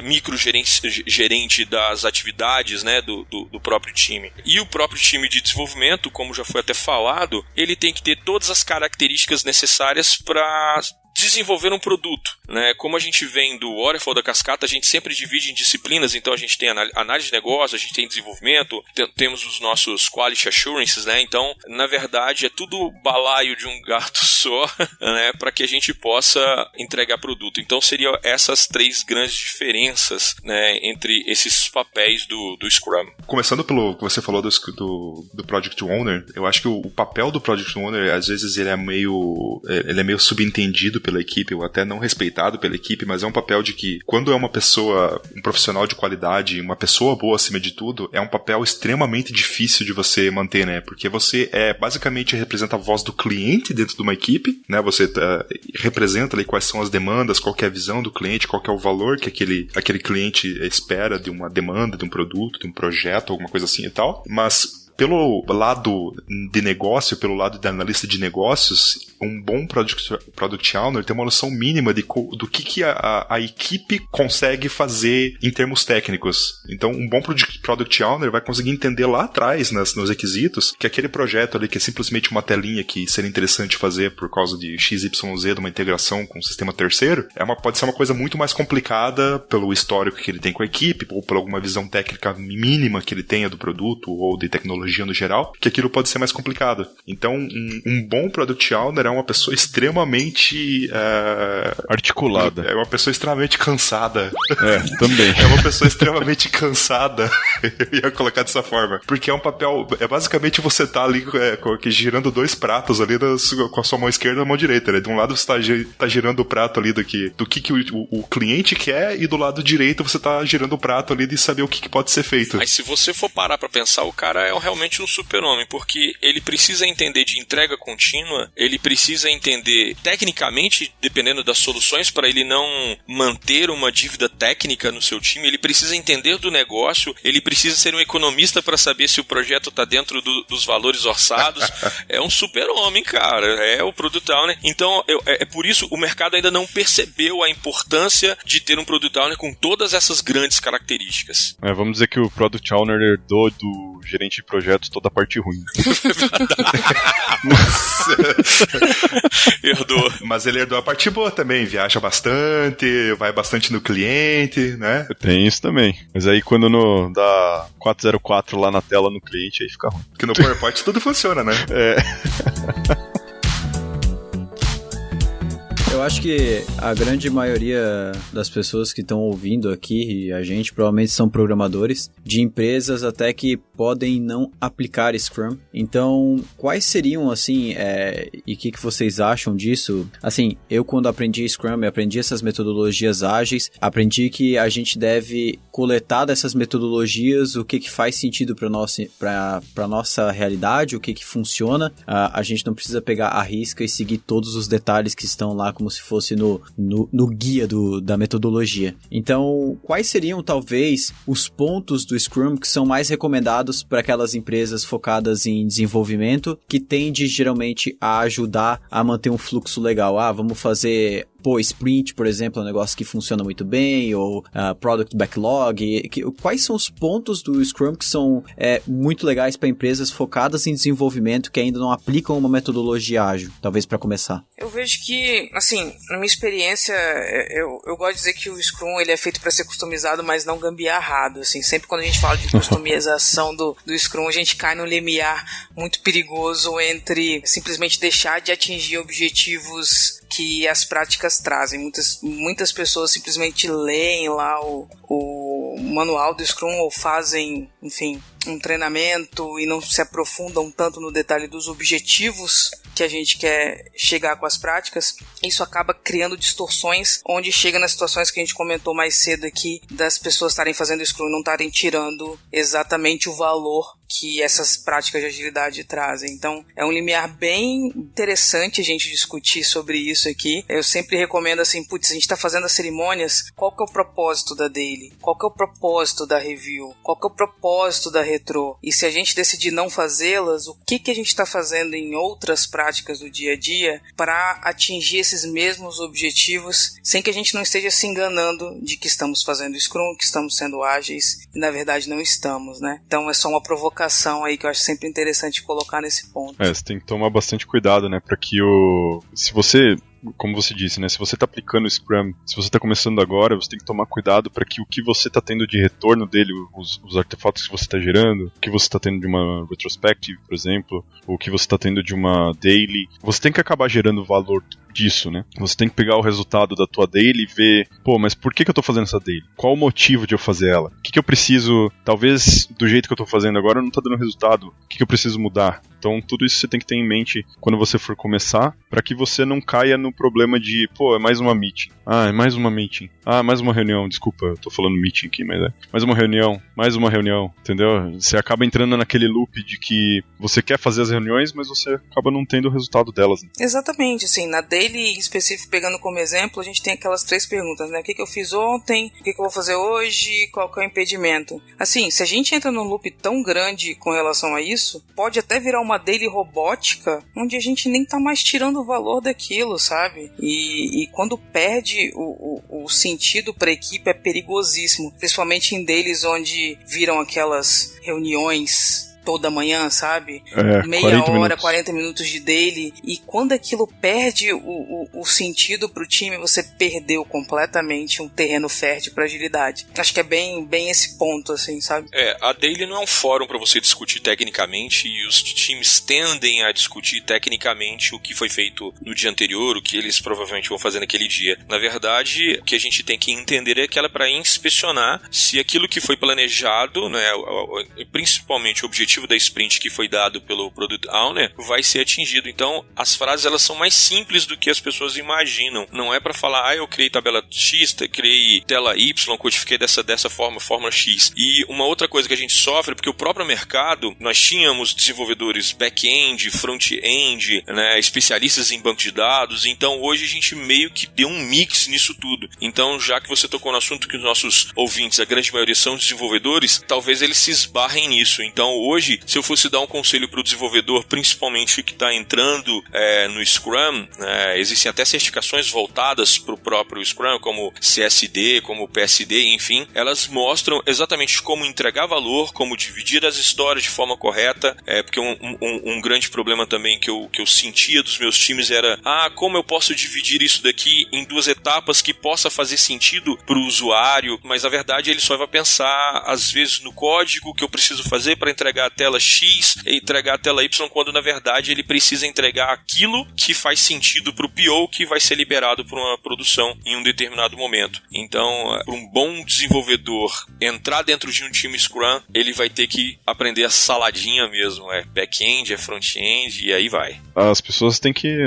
micro-gerente das atividades, né, do próprio time. E o próprio time de desenvolvimento, como já foi até falado, ele tem que ter todas as características necessárias para desenvolver um produto, né? Como a gente vem do waterfall da cascata, a gente sempre divide em disciplinas, então a gente tem análise de negócio, a gente tem desenvolvimento, temos os nossos quality assurances, né? Então, na verdade, é tudo balaio de um gato só, né? Para que a gente possa entregar produto. Então, seriam essas 3 grandes diferenças, né, entre esses papéis do Scrum. Começando pelo que você falou do Project Owner, eu acho que o papel do Project Owner, às vezes, ele é meio subentendido pela equipe, ou até não respeitado pela equipe, mas é um papel de que, quando é uma pessoa, um profissional de qualidade, uma pessoa boa acima de tudo, é um papel extremamente difícil de você manter, né? Porque você basicamente representa a voz do cliente dentro de uma equipe, né? Você representa ali quais são as demandas, qual que é a visão do cliente, qual que é o valor que aquele cliente espera de uma demanda, de um produto, de um projeto, alguma coisa assim e tal, mas pelo lado de negócio, pelo lado de analista de negócios, um bom Product Owner tem uma noção mínima do que a equipe consegue fazer em termos técnicos. Então, um bom Product Owner vai conseguir entender lá atrás, nos requisitos, que aquele projeto ali, que é simplesmente uma telinha que seria interessante fazer por causa de XYZ, de uma integração com um sistema terceiro, pode ser uma coisa muito mais complicada pelo histórico que ele tem com a equipe, ou por alguma visão técnica mínima que ele tenha do produto, ou de tecnologia no geral, que aquilo pode ser mais complicado. Então, um bom Product Owner é uma pessoa extremamente... articulada. É uma pessoa extremamente cansada. Também. É uma pessoa extremamente cansada. Eu ia colocar dessa forma. Porque é um papel... basicamente você tá ali girando 2 pratos ali com a sua mão esquerda e a mão direita, né? De um lado você tá girando o prato ali do que o cliente quer, e do lado direito você tá girando o prato ali de saber o que pode ser feito. Mas se você for parar pra pensar, o cara é realmente um super-homem, porque ele precisa entender de entrega contínua, ele precisa entender tecnicamente, dependendo das soluções, para ele não manter uma dívida técnica no seu time, ele precisa entender do negócio, ele precisa ser um economista para saber se o projeto tá dentro dos valores orçados. É um super-homem, cara. É o Product Owner. Então, é por isso o mercado ainda não percebeu a importância de ter um Product Owner com todas essas grandes características. Vamos dizer que o Product Owner herdou do gerente de projetos toda a parte ruim. Herdou. Mas ele herdou a parte boa também. Viaja bastante, vai bastante no cliente, né? Tem isso também. Mas aí quando dá 404 lá na tela no cliente, aí fica ruim. Porque no PowerPoint tudo funciona, né? Eu acho que a grande maioria das pessoas que estão ouvindo aqui, e a gente, provavelmente são programadores de empresas até que podem não aplicar Scrum. Então, quais seriam, assim, e o que vocês acham disso? Assim, eu quando aprendi Scrum, eu aprendi essas metodologias ágeis, aprendi que a gente deve coletar dessas metodologias o que faz sentido para nossa realidade, o que funciona. A gente não precisa pegar a risca e seguir todos os detalhes que estão lá como se fosse no guia da metodologia. Então, quais seriam, talvez, os pontos do Scrum que são mais recomendados para aquelas empresas focadas em desenvolvimento, que tende, geralmente, a ajudar a manter um fluxo legal? Vamos fazer... Sprint, por exemplo, é um negócio que funciona muito bem, ou Product Backlog. Quais são os pontos do Scrum que são muito legais para empresas focadas em desenvolvimento que ainda não aplicam uma metodologia ágil, talvez para começar? Eu vejo que, assim, na minha experiência, eu gosto de dizer que o Scrum ele é feito para ser customizado, mas não gambiarrado. Assim, sempre quando a gente fala de customização do Scrum, a gente cai num limiar muito perigoso entre simplesmente deixar de atingir objetivos que as práticas trazem. Muitas pessoas simplesmente leem lá o manual do Scrum ou fazem, enfim, um treinamento e não se aprofundam tanto no detalhe dos objetivos que a gente quer chegar com as práticas. Isso acaba criando distorções, onde chega nas situações que a gente comentou mais cedo aqui, das pessoas estarem fazendo Scrum e não estarem tirando exatamente o valor que essas práticas de agilidade trazem. Então, é um limiar bem interessante a gente discutir sobre isso aqui. Eu sempre recomendo assim, a gente está fazendo as cerimônias, qual que é o propósito da daily? Qual que é o propósito da review? Qual que é o propósito da retro? E se a gente decidir não fazê-las, o que a gente está fazendo em outras práticas do dia a dia para atingir esses mesmos objetivos, sem que a gente não esteja se enganando de que estamos fazendo Scrum, que estamos sendo ágeis, e na verdade não estamos, né? Então é só uma provocação aí que eu acho sempre interessante colocar nesse ponto. Você tem que tomar bastante cuidado, né, para que se você, como você disse, né, se você está aplicando o Scrum, se você está começando agora, você tem que tomar cuidado para que o que você está tendo de retorno dele, os artefatos que você está gerando, o que você está tendo de uma retrospective, por exemplo, o que você está tendo de uma daily, você tem que acabar gerando valor disso, né? Você tem que pegar o resultado da tua daily e ver, mas por que eu tô fazendo essa daily? Qual o motivo de eu fazer ela? O que eu preciso, talvez do jeito que eu tô fazendo agora não tá dando resultado, o que eu preciso mudar? Então tudo isso você tem que ter em mente quando você for começar, para que você não caia no problema de, é mais uma meeting. É mais uma meeting. Mais uma reunião, desculpa, eu tô falando meeting aqui, mas mais uma reunião, entendeu? Você acaba entrando naquele loop de que você quer fazer as reuniões, mas você acaba não tendo o resultado delas. Né? Exatamente, assim, na daily daily em específico, pegando como exemplo, a gente tem aquelas 3 perguntas, né? O que eu fiz ontem? O que eu vou fazer hoje? Qual que é o impedimento? Assim, se a gente entra num loop tão grande com relação a isso, pode até virar uma daily robótica, onde a gente nem tá mais tirando o valor daquilo, sabe? E quando perde o sentido pra equipe é perigosíssimo, principalmente em dailies onde viram aquelas reuniões toda manhã, sabe? Meia hora, 40 minutos de daily. E quando aquilo perde o sentido pro time, você perdeu completamente um terreno fértil pra agilidade. Acho que é bem esse ponto, assim, sabe? A daily não é um fórum pra você discutir tecnicamente, e os times tendem a discutir tecnicamente o que foi feito no dia anterior, o que eles provavelmente vão fazer naquele dia. Na verdade, o que a gente tem que entender é que ela é pra inspecionar se aquilo que foi planejado, né, principalmente o objetivo da sprint que foi dado pelo Product Owner, vai ser atingido. Então, as frases elas são mais simples do que as pessoas imaginam. Não é para falar, eu criei tabela X, criei tela Y, codifiquei dessa forma, fórmula X. E uma outra coisa que a gente sofre, porque o próprio mercado, nós tínhamos desenvolvedores back-end, front-end, né, especialistas em banco de dados, então hoje a gente meio que deu um mix nisso tudo. Então, já que você tocou no assunto que os nossos ouvintes, a grande maioria são desenvolvedores, talvez eles se esbarrem nisso. Então, hoje, se eu fosse dar um conselho para o desenvolvedor, principalmente que está entrando no Scrum, existem até certificações voltadas para o próprio Scrum, como CSD, como PSD, enfim, elas mostram exatamente como entregar valor, como dividir as histórias de forma correta, porque um grande problema também que eu sentia dos meus times era, como eu posso dividir isso daqui em 2 etapas que possa fazer sentido para o usuário, mas na verdade ele só vai pensar, às vezes, no código que eu preciso fazer para entregar a tela X e entregar a tela Y, quando na verdade ele precisa entregar aquilo que faz sentido para o PO, que vai ser liberado para uma produção em um determinado momento. Então, para um bom desenvolvedor entrar dentro de um time Scrum, ele vai ter que aprender a saladinha mesmo, back-end, front-end, e aí vai. As pessoas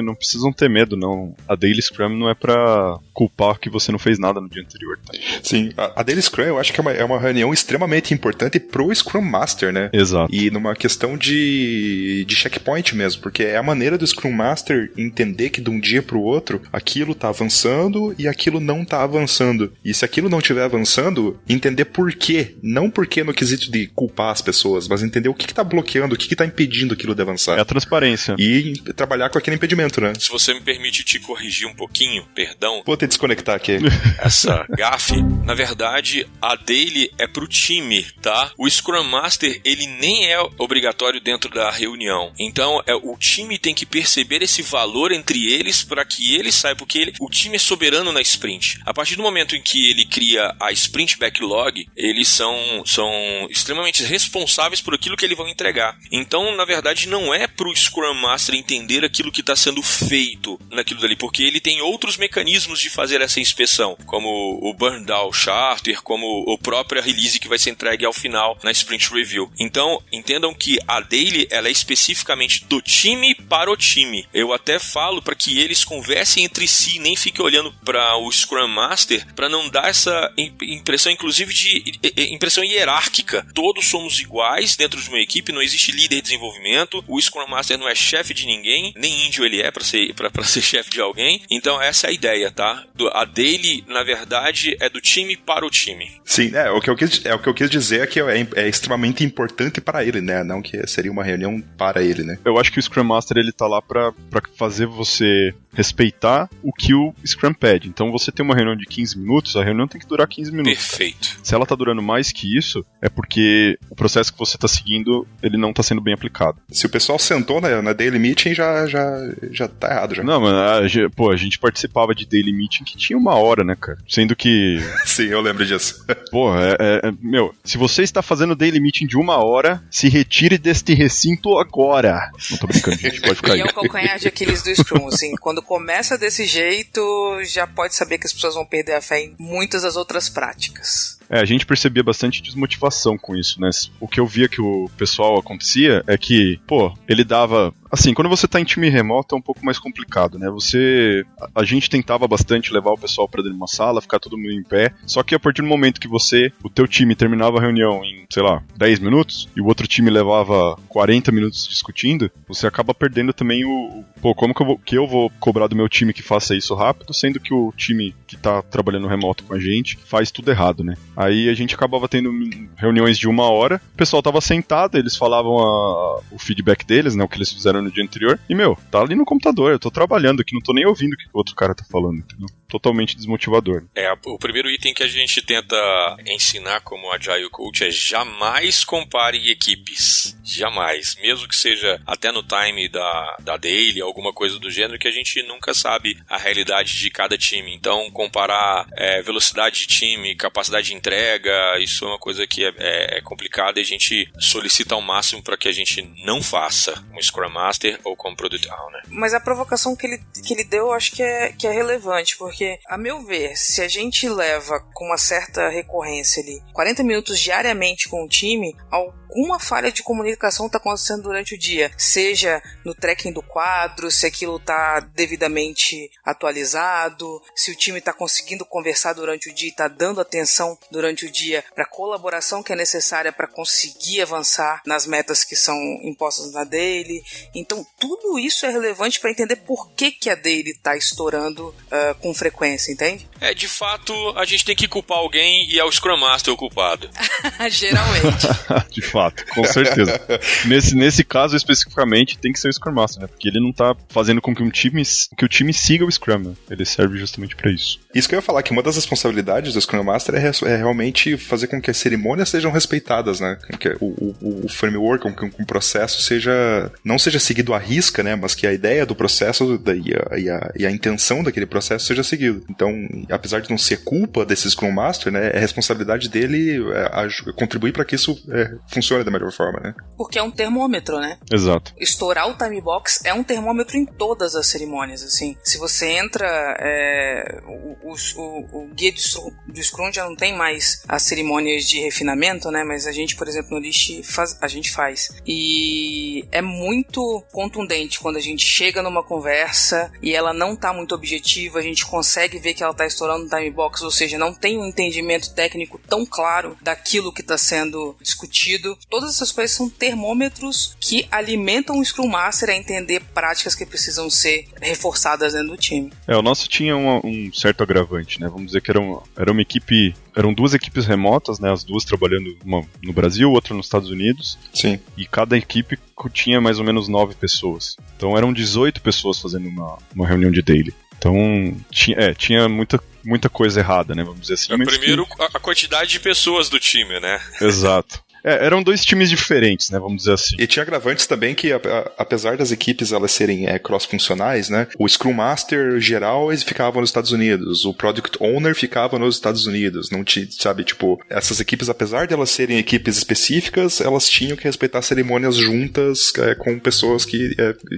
não precisam ter medo, não. A Daily Scrum não é pra culpar que você não fez nada no dia anterior, tá? Sim, a Daily Scrum eu acho que é uma reunião extremamente importante pro Scrum Master, né? Exato. E numa questão de checkpoint mesmo, porque é a maneira do Scrum Master entender que de um dia pro outro aquilo tá avançando e aquilo não tá avançando. E se aquilo não estiver avançando, entender por quê. Não porque no quesito de culpar as pessoas, mas entender o que tá bloqueando, o que tá impedindo aquilo de avançar. É a transparência. E trabalhar com aquele impedimento, né? Se você me permite te corrigir um pouquinho, perdão. Vou ter que desconectar aqui. Essa gafe, na verdade, a daily é pro time, tá? O Scrum Master, ele nem é obrigatório dentro da reunião. Então, o time tem que perceber esse valor entre eles para que ele saiba, porque o time é soberano na sprint. A partir do momento em que ele cria a sprint backlog, eles são extremamente responsáveis por aquilo que eles vão entregar. Então, na verdade, não é pro Scrum Master entender aquilo que está sendo feito naquilo dali, porque ele tem outros mecanismos de fazer essa inspeção, como o burn down charter, como a própria release que vai ser entregue ao final na sprint review. Então, entendam que a daily ela é especificamente do time para o time. Eu até falo para que eles conversem entre si, nem fiquem olhando para o Scrum Master, para não dar essa impressão, inclusive de impressão hierárquica. Todos somos iguais dentro de uma equipe, não existe líder de desenvolvimento, o Scrum Master não é chefe de ninguém, nem índio ele é para ser chefe de alguém. Então essa é a ideia, tá? A daily, na verdade, é do time para o time. Sim, o que eu quis dizer é que é extremamente importante para ele, né? Não que seria uma reunião para ele, né? Eu acho que o Scrum Master ele tá lá pra fazer você respeitar o que o Scrum pede. Então você tem uma reunião de 15 minutos, a reunião tem que durar 15 minutos. Perfeito. Se ela tá durando mais que isso, é porque o processo que você tá seguindo, ele não tá sendo bem aplicado. Se o pessoal sentou na Daily Meeting, já tá errado, já. Não, mano, a gente participava de Daily Meeting que tinha 1 hora, né, cara? Sendo que... Sim, eu lembro disso. Meu, se você está fazendo Daily Meeting de 1 hora, se retire deste recinto agora. Não tô brincando, gente, pode ficar aí. E é o calcanhar de Aquiles do Scrum, assim, quando começa desse jeito, já pode saber que as pessoas vão perder a fé em muitas das outras práticas. A gente percebia bastante desmotivação com isso, né? O que eu via que o pessoal acontecia é que, ele dava... Assim, quando você tá em time remoto é um pouco mais complicado, né? A gente tentava bastante levar o pessoal pra dentro de uma sala, ficar todo mundo em pé, só que a partir do momento que o teu time terminava a reunião em, 10 minutos, e o outro time levava 40 minutos discutindo, você acaba perdendo também como que eu vou cobrar do meu time que faça isso rápido, sendo que o time que tá trabalhando remoto com a gente faz tudo errado, né? Aí a gente acabava tendo reuniões de 1 hora, o pessoal tava sentado, eles falavam o feedback deles, né, o que eles fizeram no dia anterior, e tá ali no computador, eu tô trabalhando aqui, não tô nem ouvindo o que o outro cara tá falando, entendeu? Totalmente desmotivador. O primeiro item que a gente tenta ensinar como Agile Coach é jamais compare equipes. Jamais. Mesmo que seja até no time da daily, alguma coisa do gênero, que a gente nunca sabe a realidade de cada time. Então, comparar velocidade de time, capacidade de entrega, isso é uma coisa que é complicada e a gente solicita ao máximo para que a gente não faça com Scrum Master ou com Product Owner. Mas a provocação que ele deu, eu acho que é relevante, porque, a meu ver, se a gente leva com uma certa recorrência ali 40 minutos diariamente com o time, alguma falha de comunicação está acontecendo durante o dia, seja no tracking do quadro, se aquilo está devidamente atualizado, se o time está conseguindo conversar durante o dia e está dando atenção durante o dia para a colaboração que é necessária para conseguir avançar nas metas que são impostas na daily. Então tudo isso é relevante para entender por que a daily está estourando com frequência, entende? De fato, a gente tem que culpar alguém e é o Scrum Master o culpado. Geralmente. De fato, com certeza. Nesse caso especificamente tem que ser o Scrum Master, né? Porque ele não tá fazendo com que o time siga o Scrum, né? Ele serve justamente pra isso. Isso que eu ia falar, que uma das responsabilidades do Scrum Master é realmente fazer com que as cerimônias sejam respeitadas, né? Que o framework, com que um processo não seja seguido à risca, né? Mas que a ideia do processo e a intenção daquele processo seja seguido. Então, apesar de não ser culpa desse Scrum Master, né? É responsabilidade dele contribuir para que isso funcione da melhor forma, né? Porque é um termômetro, né? Exato. Estourar o time box é um termômetro em todas as cerimônias, assim. Se você entra, o guia do Scrum já não tem mais as cerimônias de refinamento, né? Mas a gente, por exemplo, no List a gente faz. E é muito contundente quando a gente chega numa conversa e ela não tá muito objetiva, a gente consegue ver que ela tá estourando no time box, ou seja, não tem um entendimento técnico tão claro daquilo que está sendo discutido. Todas essas coisas são termômetros que alimentam o Scrum Master a entender práticas que precisam ser reforçadas dentro do time. O nosso tinha um certo agravante, né? Vamos dizer que era uma equipe... Eram 2 equipes remotas, né? As 2 trabalhando, uma no Brasil, outra nos Estados Unidos. Sim. E cada equipe tinha mais ou menos 9 pessoas. Então eram 18 pessoas fazendo uma reunião de daily. Então tinha muita coisa errada, né? Vamos dizer assim. Primeiro, a quantidade de pessoas do time, né? Exato. Eram 2 times diferentes, né, vamos dizer assim. E tinha agravantes também que, apesar das equipes elas serem cross-funcionais, né, o Scrum Master geral eles ficavam nos Estados Unidos, o Product Owner ficava nos Estados Unidos, não tinha, sabe, tipo, essas equipes, apesar de elas serem equipes específicas, elas tinham que respeitar cerimônias juntas com pessoas que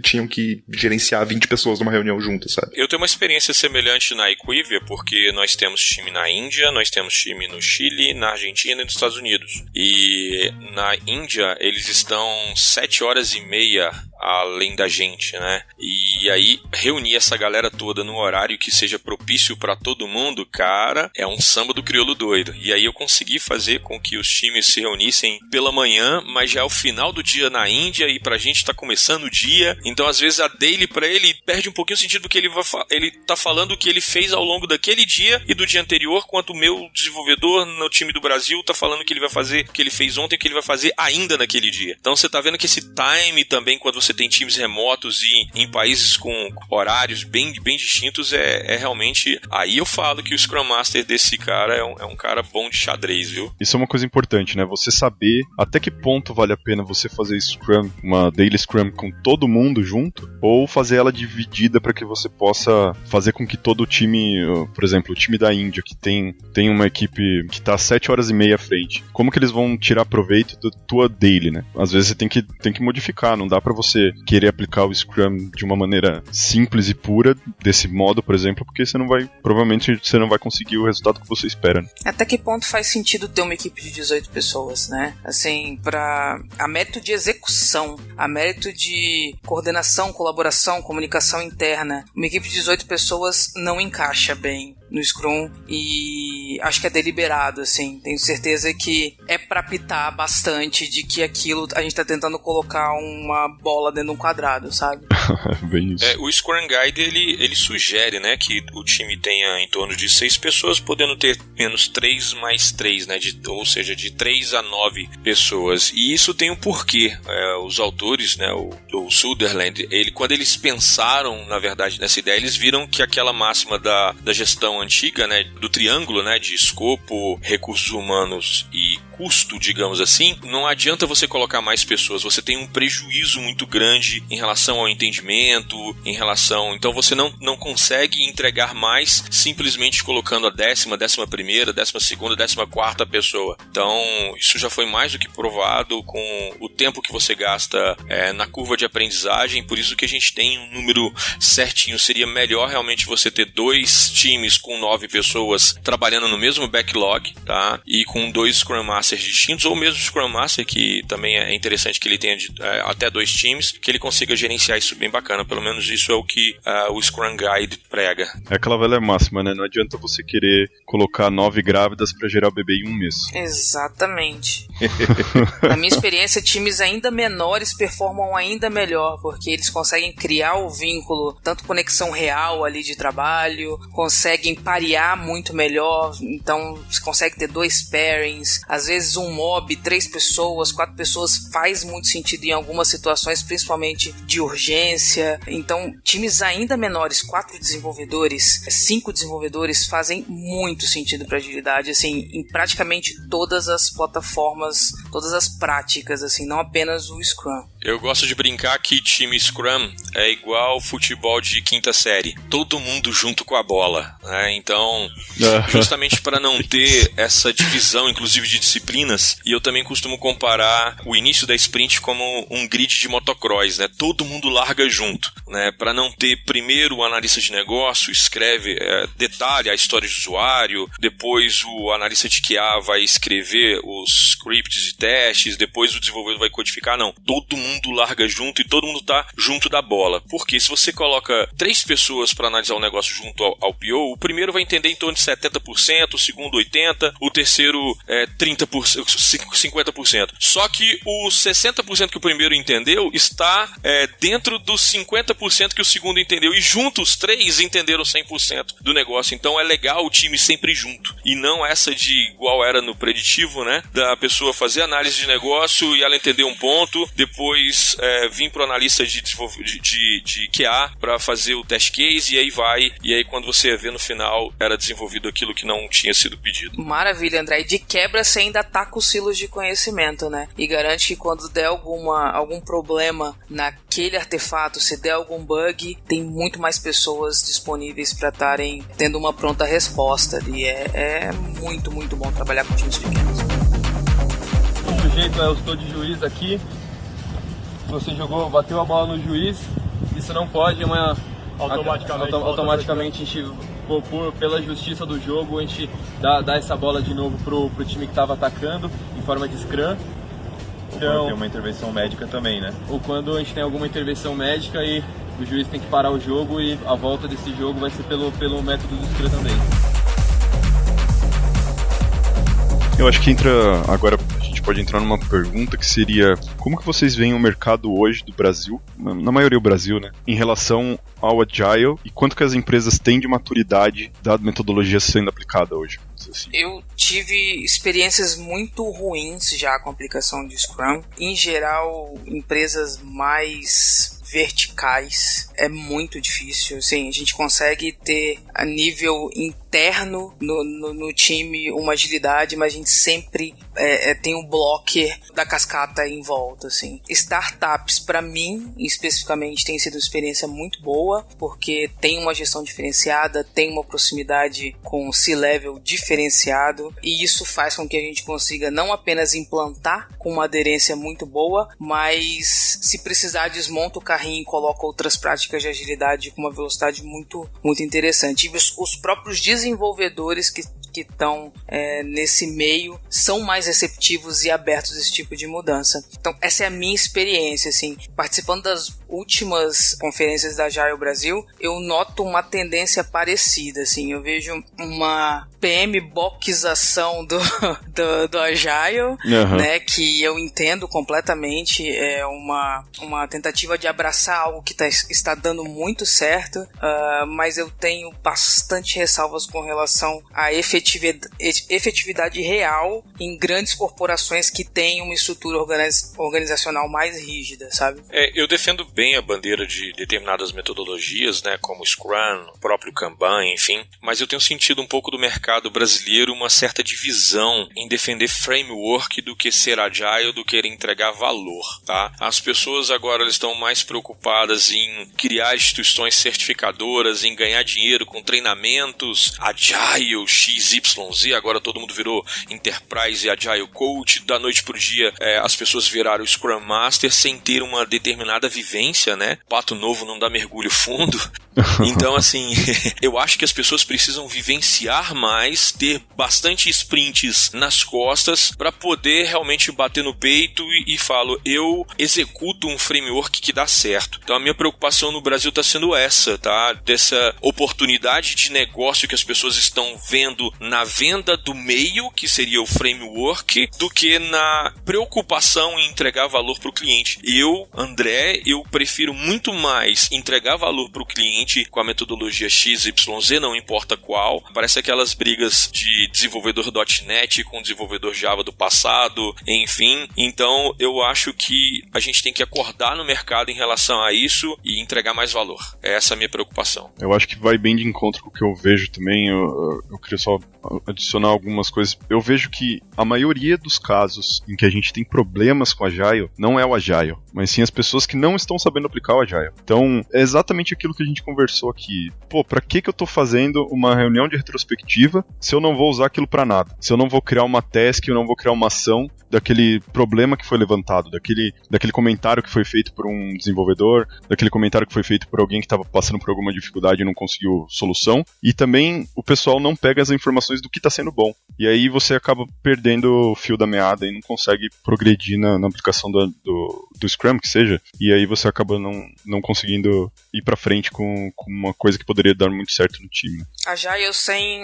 tinham que gerenciar 20 pessoas numa reunião juntas, sabe? Eu tenho uma experiência semelhante na Equivia, porque nós temos time na Índia, nós temos time no Chile, na Argentina e nos Estados Unidos. E na Índia, eles estão 7 horas e meia além da gente, né? E aí, reunir essa galera toda num horário que seja propício pra todo mundo, cara, é um samba do crioulo doido. E aí eu consegui fazer com que os times se reunissem pela manhã, mas já é o final do dia na Índia e pra gente tá começando o dia. Então, às vezes, a daily pra ele perde um pouquinho o sentido do que ele tá falando o que ele fez ao longo daquele dia e do dia anterior, quanto o meu desenvolvedor no time do Brasil tá falando o que ele vai fazer, o que ele fez ontem, o que ele vai fazer ainda naquele dia. Então, você tá vendo que esse time também, quando você tem times remotos e em países com horários bem distintos, é realmente... Aí eu falo que o Scrum Master desse cara é um cara bom de xadrez, viu? Isso é uma coisa importante, né? Você saber até que ponto vale a pena você fazer Scrum, uma Daily Scrum com todo mundo junto, ou fazer ela dividida para que você possa fazer com que todo o time, por exemplo, o time da Índia, que tem uma equipe que tá 7 horas e meia à frente, como que eles vão tirar proveito da tua Daily, né? Às vezes você tem que modificar, não dá para você querer aplicar o Scrum de uma maneira maneira simples e pura desse modo, por exemplo, porque provavelmente você não vai conseguir o resultado que você espera. Até que ponto faz sentido ter uma equipe de 18 pessoas, né? Assim, a mérito de execução, a mérito de coordenação, colaboração, comunicação interna, uma equipe de 18 pessoas não encaixa bem no Scrum e acho que é deliberado, assim. Tenho certeza que é pra pitar bastante de que aquilo a gente tá tentando colocar uma bola dentro de um quadrado, sabe? Bem isso. O Scrum Guide, ele sugere, né, que o time tenha em torno de 6 pessoas, podendo ter menos 3 mais 3, né, ou seja, de 3 a 9 pessoas. E isso tem um porquê. Os autores, né, o Sutherland, quando eles pensaram, na verdade, nessa ideia, eles viram que aquela máxima da gestão antiga, né, do triângulo, né, de escopo, recursos humanos e custo, digamos assim, não adianta você colocar mais pessoas, você tem um prejuízo muito grande em relação ao entendimento, então você não consegue entregar mais simplesmente colocando a 10ª, 11ª, 12ª, 14ª pessoa. Então, isso já foi mais do que provado com o tempo que você gasta na curva de aprendizagem, por isso que a gente tem um número certinho. Seria melhor realmente você ter 2 times com 9 pessoas trabalhando no mesmo backlog, tá? E com 2 Scrum Masters distintos, ou mesmo Scrum Master, que também é interessante que ele tenha até 2 times, que ele consiga gerenciar isso bem bacana. Pelo menos isso é o que o Scrum Guide prega. É aquela velha máxima, né? Não adianta você querer colocar 9 grávidas para gerar o bebê em um mês. Exatamente. Na minha experiência, times ainda menores performam ainda melhor, porque eles conseguem criar o vínculo, tanto conexão real ali de trabalho, conseguem parear muito melhor, então você consegue ter 2 pairings, às vezes um mob, 3 pessoas, 4 pessoas faz muito sentido em algumas situações, principalmente de urgência. Então, times ainda menores, 4 desenvolvedores, 5 desenvolvedores fazem muito sentido para agilidade, assim, em praticamente todas as plataformas, todas as práticas, assim, não apenas o Scrum. Eu gosto de brincar que time Scrum é igual futebol de 5ª série. Todo mundo junto com a bola, né? Então, justamente para não ter essa divisão, inclusive de disciplinas, e eu também costumo comparar o início da sprint como um grid de motocross, né? Todo mundo larga junto, né? Para não ter primeiro o analista de negócio escreve, detalha a história de usuário, depois o analista de QA vai escrever os scripts de testes, depois o desenvolvedor vai codificar. Não, todo mundo larga junto e todo mundo tá junto da bola. Porque se você coloca 3 pessoas para analisar o negócio junto ao PO, o primeiro vai entender em torno de 70%, o segundo 80%, o terceiro 30%, 50%. Só que os 60% que o primeiro entendeu está dentro dos 50% que o segundo entendeu. E juntos, os 3 entenderam 100% do negócio. Então é legal o time sempre junto. E não essa de igual era no preditivo, né? Da pessoa fazer análise de negócio e ela entender um ponto, depois vir pro analista de QA para fazer o test case e aí vai. E aí quando você vê no final, era desenvolvido aquilo que não tinha sido pedido. Maravilha, André. E de quebra você ainda tá com os silos de conhecimento, né? E garante que quando der algum problema naquele artefato, se der algum bug, tem muito mais pessoas disponíveis para estarem tendo uma pronta resposta. E é muito, muito bom trabalhar com times pequenos. O jeito eu estou de juiz aqui. Você bateu a bola no juiz, isso não pode, automaticamente a gente, pela justiça do jogo, a gente dá essa bola de novo pro time que estava atacando, em forma de scrum. Ou quando tem uma intervenção médica também, né? Ou quando a gente tem alguma intervenção médica e o juiz tem que parar o jogo e a volta desse jogo vai ser pelo método do scrum também. Eu acho que agora a gente pode entrar numa pergunta que seria: como que vocês veem o mercado hoje do Brasil, na maioria o Brasil, né, em relação ao Agile, e quanto que as empresas têm de maturidade da metodologia sendo aplicada hoje? Assim. Eu tive experiências muito ruins já com a aplicação de Scrum. Em geral, empresas mais verticais é muito difícil. Assim, a gente consegue ter a nível interno no time uma agilidade, mas a gente sempre tem um blocker da cascata em volta. Assim. Startups, para mim, especificamente, tem sido uma experiência muito boa, porque tem uma gestão diferenciada, tem uma proximidade com o C-Level diferenciado, e isso faz com que a gente consiga não apenas implantar com uma aderência muito boa, mas se precisar desmonta o carrinho e coloca outras práticas de agilidade com uma velocidade muito, muito interessante. E os próprios desenvolvedores que estão nesse meio são mais receptivos e abertos a esse tipo de mudança. Então, essa é a minha experiência, assim, participando das últimas conferências da Agile Brasil, eu noto uma tendência parecida, assim, eu vejo uma PM-boxização do Agile, né, que eu entendo completamente, é uma tentativa de abraçar algo que está dando muito certo, mas eu tenho bastante ressalvas com relação à efetividade real em grandes corporações que têm uma estrutura organizacional mais rígida, sabe? Eu defendo bem a bandeira de determinadas metodologias, né, como o Scrum, o próprio Kanban, enfim, mas eu tenho sentido um pouco do mercado brasileiro uma certa divisão em defender framework do que ser agile, do que entregar valor, tá? As pessoas agora estão mais preocupadas em criar instituições certificadoras, em ganhar dinheiro com treinamentos agile, XYZ, agora todo mundo virou Enterprise e Agile Coach, da noite pro dia as pessoas viraram Scrum Master sem ter uma determinada vivência, né? Pato novo não dá mergulho fundo. Então, assim, eu acho que as pessoas precisam vivenciar mais, ter bastante sprints nas costas para poder realmente bater no peito e falo, eu executo um framework que dá certo. Então a minha preocupação no Brasil está sendo essa, tá? Dessa oportunidade de negócio que as pessoas estão vendo na venda do meio, que seria o framework, do que na preocupação em entregar valor para o cliente. André, eu prefiro muito mais entregar valor para o cliente com a metodologia XYZ, não importa qual. Parece aquelas brigas de desenvolvedor .NET com desenvolvedor Java do passado, enfim. Então, eu acho que a gente tem que acordar no mercado em relação a isso e entregar mais valor. Essa é a minha preocupação. Eu acho que vai bem de encontro com o que eu vejo também. Eu queria só adicionar algumas coisas. Eu vejo que a maioria dos casos em que a gente tem problemas com o Agile não é o Agile, mas sim as pessoas que não estão sabendo aplicar o Agile. Então, é exatamente aquilo que a gente conversou aqui. Pô, pra que eu tô fazendo uma reunião de retrospectiva se eu não vou usar aquilo pra nada? Se eu não vou criar uma task, eu não vou criar uma ação daquele problema que foi levantado, daquele comentário que foi feito por um desenvolvedor, daquele comentário que foi feito por alguém que estava passando por alguma dificuldade e não conseguiu solução. E também o pessoal não pega as informações do que está sendo bom. E aí você acaba perdendo o fio da meada e não consegue progredir na aplicação do Scrum, que seja. E aí você acaba não conseguindo ir pra frente com uma coisa que poderia dar muito certo no time. Agile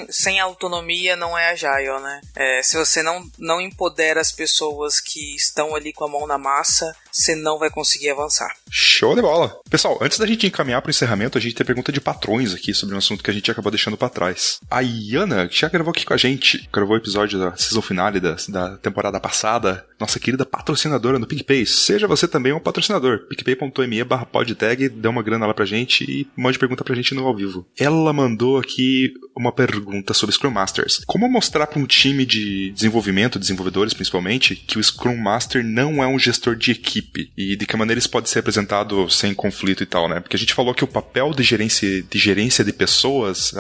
sem autonomia não é Agile, né? Se você não empodera as pessoas que estão ali com a mão na massa, você não vai conseguir avançar. Show de bola! Pessoal, antes da gente encaminhar para o encerramento, a gente tem pergunta de patrões aqui sobre um assunto que a gente acabou deixando para trás. A Iana, que já gravou aqui com a gente, gravou o episódio da season finale da temporada passada, nossa querida patrocinadora no PicPay. Seja você também um patrocinador. picpay.me/podtag, dê uma grana lá pra gente e mande pergunta pra gente no ao vivo. Ela mandou aqui uma pergunta sobre Scrum Masters. Como mostrar para um time de desenvolvimento, desenvolvedores principalmente, que o Scrum Master não é um gestor de equipe e de que maneira isso pode ser apresentado sem conflito e tal, né? Porque a gente falou que o papel de gerência de pessoas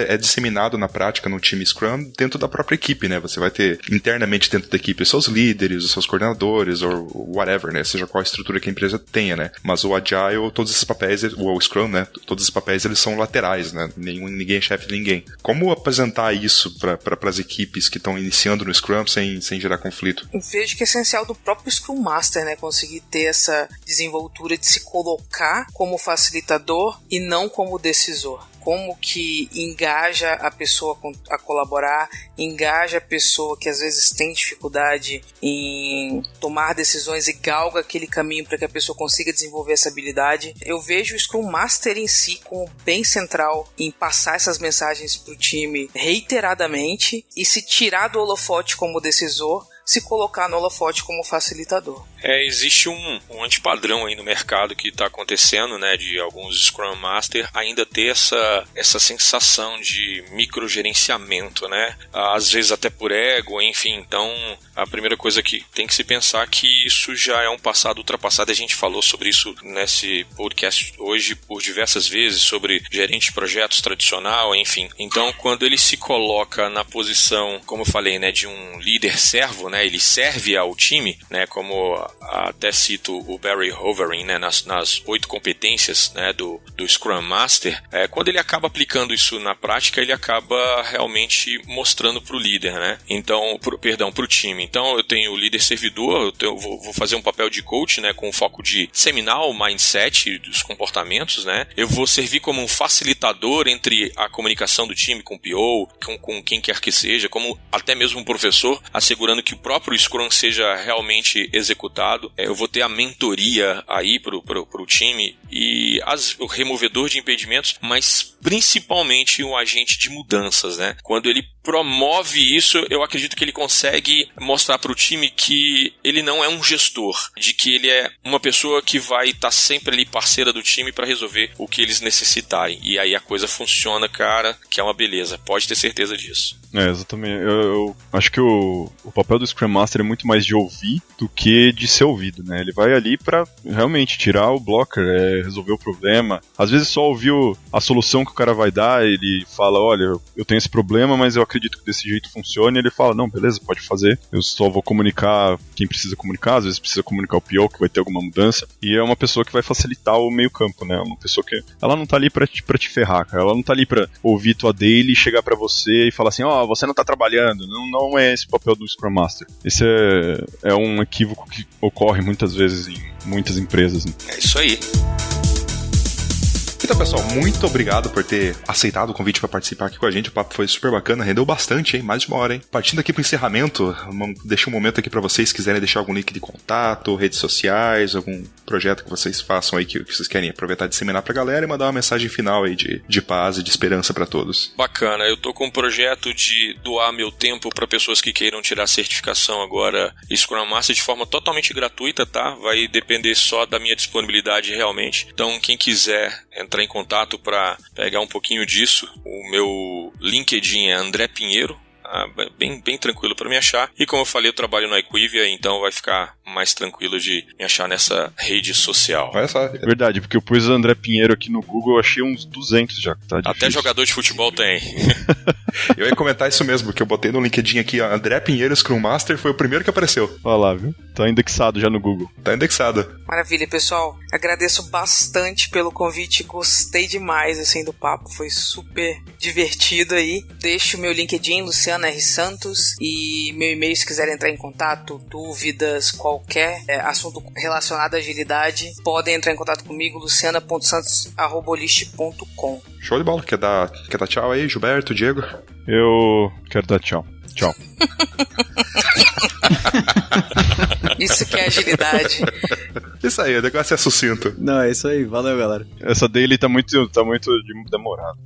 é disseminado na prática no time Scrum dentro da própria equipe, né? Você vai ter internamente dentro da equipe os seus líderes, os seus coordenadores, ou whatever, né? Seja qual a estrutura que a empresa tenha, né? Mas o Agile, todos esses papéis, o Scrum, né? Todos esses papéis, eles são laterais, né? Ninguém é chefe de ninguém. Como apresentar isso para as equipes que estão iniciando no Scrum sem gerar conflito? Eu vejo que é essencial do próprio Scrum Master, né? Conseguir ter essa desenvoltura de se colocar como facilitador e não como decisor. Como que engaja a pessoa a colaborar, engaja a pessoa que às vezes tem dificuldade em tomar decisões e galga aquele caminho para que a pessoa consiga desenvolver essa habilidade. Eu vejo o Scrum Master em si como bem central em passar essas mensagens para o time reiteradamente e se tirar do holofote como decisor, se colocar no holofote como facilitador. Existe um antipadrão aí no mercado que está acontecendo, né, de alguns Scrum Master ainda ter essa sensação de microgerenciamento, né, às vezes até por ego, enfim. Então a primeira coisa que tem que se pensar é que isso já é um passado ultrapassado. A gente falou sobre isso nesse podcast hoje por diversas vezes, sobre gerente de projetos tradicional, enfim. Então quando ele se coloca na posição, como eu falei, né, de um líder servo, né, né? Ele serve ao time, né? Como até cito o Barry Hovering, né? Nas 8 competências, né? Do Scrum Master. Quando ele acaba aplicando isso na prática, ele acaba realmente mostrando pro líder, né? Então, pro time. Então, eu tenho o líder servidor, vou fazer um papel de coach, né? Com foco de seminar o mindset dos comportamentos, né? Eu vou servir como um facilitador entre a comunicação do time com o PO, com quem quer que seja, como até mesmo um professor, assegurando que o próprio Scrum seja realmente executado. Eu vou ter a mentoria aí pro time e o removedor de impedimentos, mas principalmente um agente de mudanças, né? Quando ele promove isso, eu acredito que ele consegue mostrar para o time que ele não é um gestor, de que ele é uma pessoa que vai estar sempre ali parceira do time para resolver o que eles necessitarem. E aí a coisa funciona, cara, que é uma beleza. Pode ter certeza disso. Exatamente. Eu acho que o papel do Scrum Master é muito mais de ouvir do que de ser ouvido, né? Ele vai ali pra realmente tirar o blocker, resolver o problema. Às vezes só ouvir a solução que o cara vai dar, ele fala, olha, eu tenho esse problema, mas eu acredito que desse jeito funcione. E ele fala, não, beleza, pode fazer. Eu só vou comunicar quem precisa comunicar, às vezes precisa comunicar o PO, que vai ter alguma mudança. E é uma pessoa que vai facilitar o meio campo, né? Uma pessoa que, ela não tá ali pra te ferrar, cara. Ela não tá ali pra ouvir tua daily, chegar pra você e falar assim, você não tá trabalhando. Não é esse o papel do Scrum Master. Esse é um equívoco que ocorre muitas vezes em muitas empresas, né? É isso aí. Então, pessoal, muito obrigado por ter aceitado o convite para participar aqui com a gente. O papo foi super bacana, rendeu bastante, hein? Mais de 1 hora, hein? Partindo aqui pro encerramento, deixo um momento aqui para vocês, quiserem deixar algum link de contato, redes sociais, algum projeto que vocês façam aí que vocês querem aproveitar de disseminar pra galera e mandar uma mensagem final aí de paz e de esperança para todos. Bacana, eu tô com um projeto de doar meu tempo para pessoas que queiram tirar certificação agora Scrum Master de forma totalmente gratuita, tá? Vai depender só da minha disponibilidade realmente. Então, quem quiser entrar em contato para pegar um pouquinho disso, o meu LinkedIn é André Pinheiro, bem tranquilo para me achar. E como eu falei, eu trabalho na Equivia, então vai ficar mais tranquilo de me achar nessa rede social. Olha só. Verdade, porque eu pus André Pinheiro aqui no Google, eu achei uns 200 já. Tá difícil. Até jogador de futebol tem. Eu ia comentar isso mesmo, porque eu botei no LinkedIn aqui, ó, André Pinheiro Scrum Master, foi o primeiro que apareceu. Olha lá, viu? Tá indexado já no Google. Tá indexado. Maravilha, pessoal. Agradeço bastante pelo convite, gostei demais, assim, do papo, foi super divertido aí. Deixo o meu LinkedIn, Luciana R. Santos, e meu e-mail se quiserem entrar em contato, dúvidas, qualquer assunto relacionado à agilidade, podem entrar em contato comigo, luciana.santos@olist.com. Show de bola. Quer dar tchau aí, Gilberto, Diego? Eu quero dar tchau. Tchau. Isso que é agilidade. Isso aí, o negócio é sucinto. Não, é isso aí. Valeu, galera. Essa daily tá muito demorada.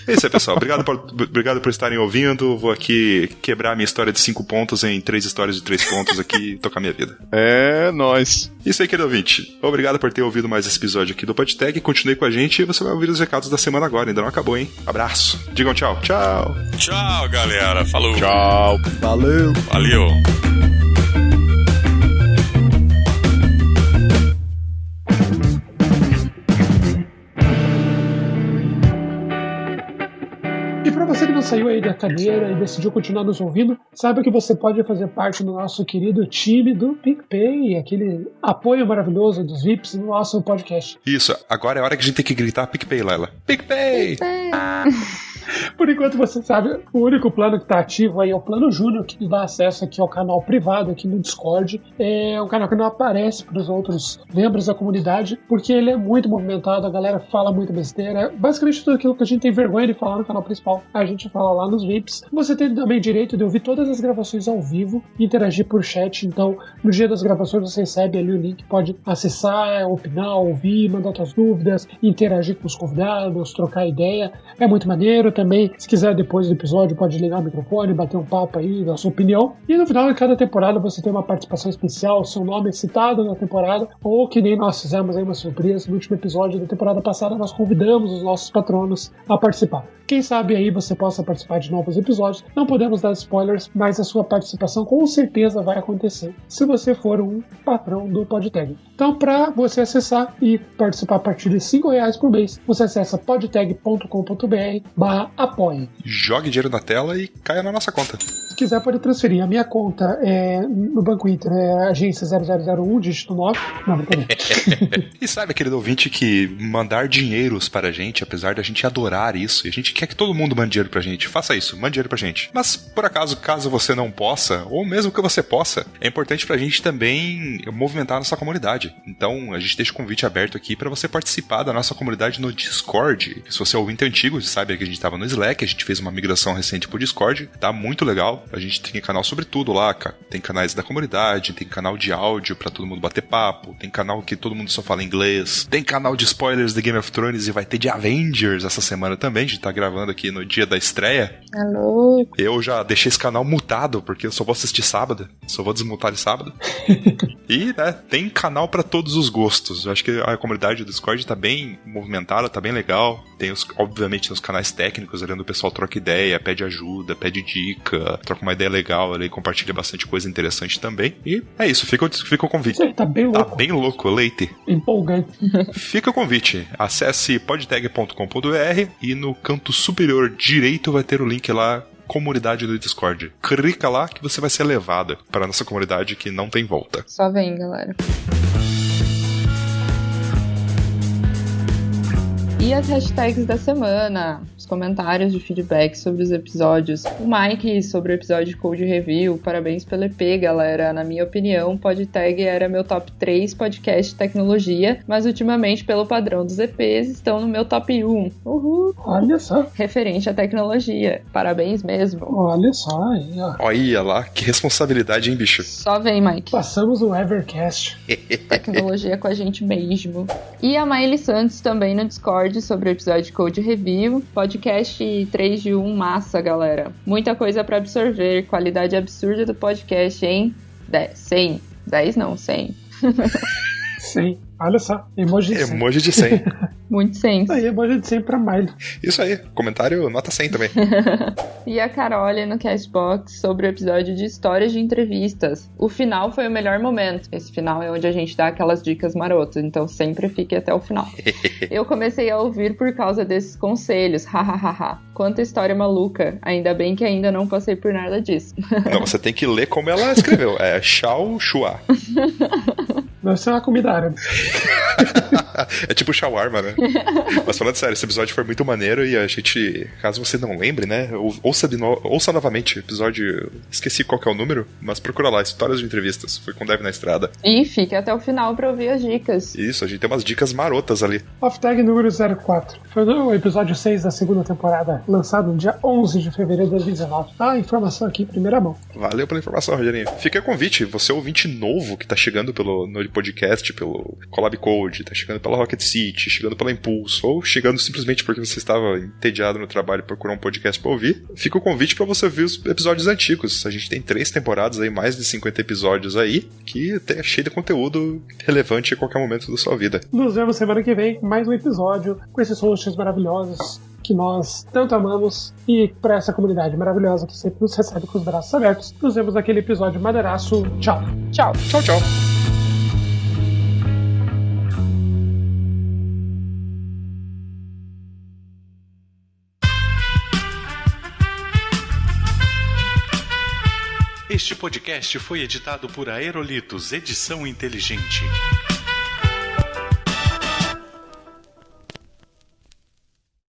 É isso aí, pessoal. Obrigado por estarem ouvindo. Vou aqui quebrar minha história de 5 pontos em 3 histórias de 3 pontos aqui e tocar minha vida. É nóis. Isso aí, querido ouvinte. Obrigado por ter ouvido mais esse episódio aqui do PodTag. Continue com a gente e você vai ouvir os recados da semana agora. Ainda não acabou, hein? Abraço. Digam tchau. Tchau. Tchau, galera. Falou. Tchau. Valeu. Valeu. E para você que não saiu aí da cadeira e decidiu continuar nos ouvindo, saiba que você pode fazer parte do nosso querido time do PicPay, aquele apoio maravilhoso dos VIPs no nosso podcast. Isso, agora é a hora que a gente tem que gritar PicPay, Laila. PicPay! PicPay! Por enquanto, você sabe, o único plano que está ativo aí é o plano Júnior, que dá acesso aqui ao canal privado aqui no Discord. É um canal que não aparece para os outros membros da comunidade, porque ele é muito movimentado, a galera fala muita besteira. Basicamente tudo aquilo que a gente tem vergonha de falar no canal principal, a gente fala lá nos VIPs. Você tem também direito de ouvir todas as gravações ao vivo e interagir por chat. Então, no dia das gravações você recebe ali o link, pode acessar, opinar, ouvir, mandar suas dúvidas, interagir com os convidados, trocar ideia. É muito maneiro. Também, se quiser depois do episódio, pode ligar o microfone, bater um papo aí da sua opinião. E no final de cada temporada você tem uma participação especial, seu nome é citado na temporada, ou que nem nós fizemos aí uma surpresa. No último episódio da temporada passada, nós convidamos os nossos patronos a participar. Quem sabe aí você possa participar de novos episódios. Não podemos dar spoilers, mas a sua participação com certeza vai acontecer se você for um patrão do PodTag. Então, para você acessar e participar a partir de R$5 por mês, você acessa podtag.com.br/apoie. Jogue dinheiro na tela e caia na nossa conta. quiser pode transferir. A minha conta no Banco Inter é agência 0001, dígito 9. Não, brincadeira. E sabe, querido ouvinte, que mandar dinheiros para a gente, apesar da gente adorar isso, e a gente quer que todo mundo mande dinheiro pra gente, faça isso, mande dinheiro pra gente. Mas, por acaso, caso você não possa, ou mesmo que você possa, é importante pra gente também movimentar a nossa comunidade. Então, a gente deixa o convite aberto aqui pra você participar da nossa comunidade no Discord. Se você é ouvinte antigo, sabe que a gente tava no Slack, a gente fez uma migração recente pro Discord, tá muito legal. A gente tem canal sobre tudo lá, cara. Tem canais da comunidade, tem canal de áudio pra todo mundo bater papo, tem canal que todo mundo só fala inglês, tem canal de spoilers de Game of Thrones e vai ter de Avengers essa semana também. A gente tá gravando aqui no dia da estreia. Alô? Eu já deixei esse canal mutado, porque eu só vou assistir sábado, só vou desmutar ele sábado. E, né, tem canal pra todos os gostos. Eu acho que a comunidade do Discord tá bem movimentada, tá bem legal. Tem, obviamente, os canais técnicos ali onde o pessoal troca ideia, pede ajuda, pede dica, troca uma ideia legal ali, compartilha bastante coisa interessante também. E é isso, fica o convite. Você tá bem louco. Tá bem louco, Leite. Empolgante. Fica o convite. Acesse podtag.com.br e no canto superior direito vai ter o link lá, comunidade do Discord. Clica lá que você vai ser levado para a nossa comunidade que não tem volta. Só vem, galera. E as hashtags da semana, os comentários de feedback sobre os episódios. O Mike sobre o episódio de Code Review, parabéns pelo EP, galera. Na minha opinião, PodTag era meu top 3 podcast de tecnologia, mas ultimamente, pelo padrão dos EPs, estão no meu top 1. Uhul! Olha só. Referente à tecnologia. Parabéns mesmo. Olha só aí, ó. Olha lá, que responsabilidade, hein, bicho? Só vem, Mike. Passamos o Evercast. Tecnologia com a gente mesmo. E a Miley Santos também no Discord sobre o episódio de Code Review. Podcast 3 de 1 massa, galera. Muita coisa pra absorver. Qualidade absurda do podcast, hein? 100. 10 não, 100. 100. Olha só, emoji de 100. Emoji de 100. Muito 100. Aí, emoji de 100 pra Miley. Isso aí, comentário nota 100 também. E a Carole no Castbox sobre o episódio de histórias de entrevistas. O final foi o melhor momento. Esse final é onde a gente dá aquelas dicas marotas, então sempre fique até o final. Eu comecei a ouvir por causa desses conselhos, hahaha. Quanta história maluca. Ainda bem que ainda não passei por nada disso. Não, você tem que ler como ela escreveu. É Shao Shua. Deve ser uma comida árabe. É tipo shawarma, né? Mas falando sério, esse episódio foi muito maneiro e a gente, caso você não lembre, né, ouça novamente o episódio, esqueci qual que é o número, mas procura lá, Histórias de Entrevistas, foi com o Dev na Estrada. E fique até o final pra ouvir as dicas. Isso, a gente tem umas dicas marotas ali. Off-tag número 04. Foi o episódio 6 da segunda temporada, lançado no dia 11 de fevereiro de 2019. Ah, informação aqui, primeira mão. Valeu pela informação, Rogerinho. Fica a convite, você é ouvinte novo que tá chegando no podcast, pelo Collab Code, tá chegando pela Rocket City, chegando pela Impulso, ou chegando simplesmente porque você estava entediado no trabalho e procurou um podcast pra ouvir, fica o convite pra você ouvir os episódios antigos. A gente tem 3 temporadas aí, mais de 50 episódios aí, que é cheio de conteúdo relevante a qualquer momento da sua vida. Nos vemos semana que vem com mais um episódio com esses hosts maravilhosos que nós tanto amamos e para essa comunidade maravilhosa que sempre nos recebe com os braços abertos. Nos vemos naquele episódio maneiraço. Tchau. Tchau. Tchau, tchau. Este podcast foi editado por Aerolitos Edição Inteligente.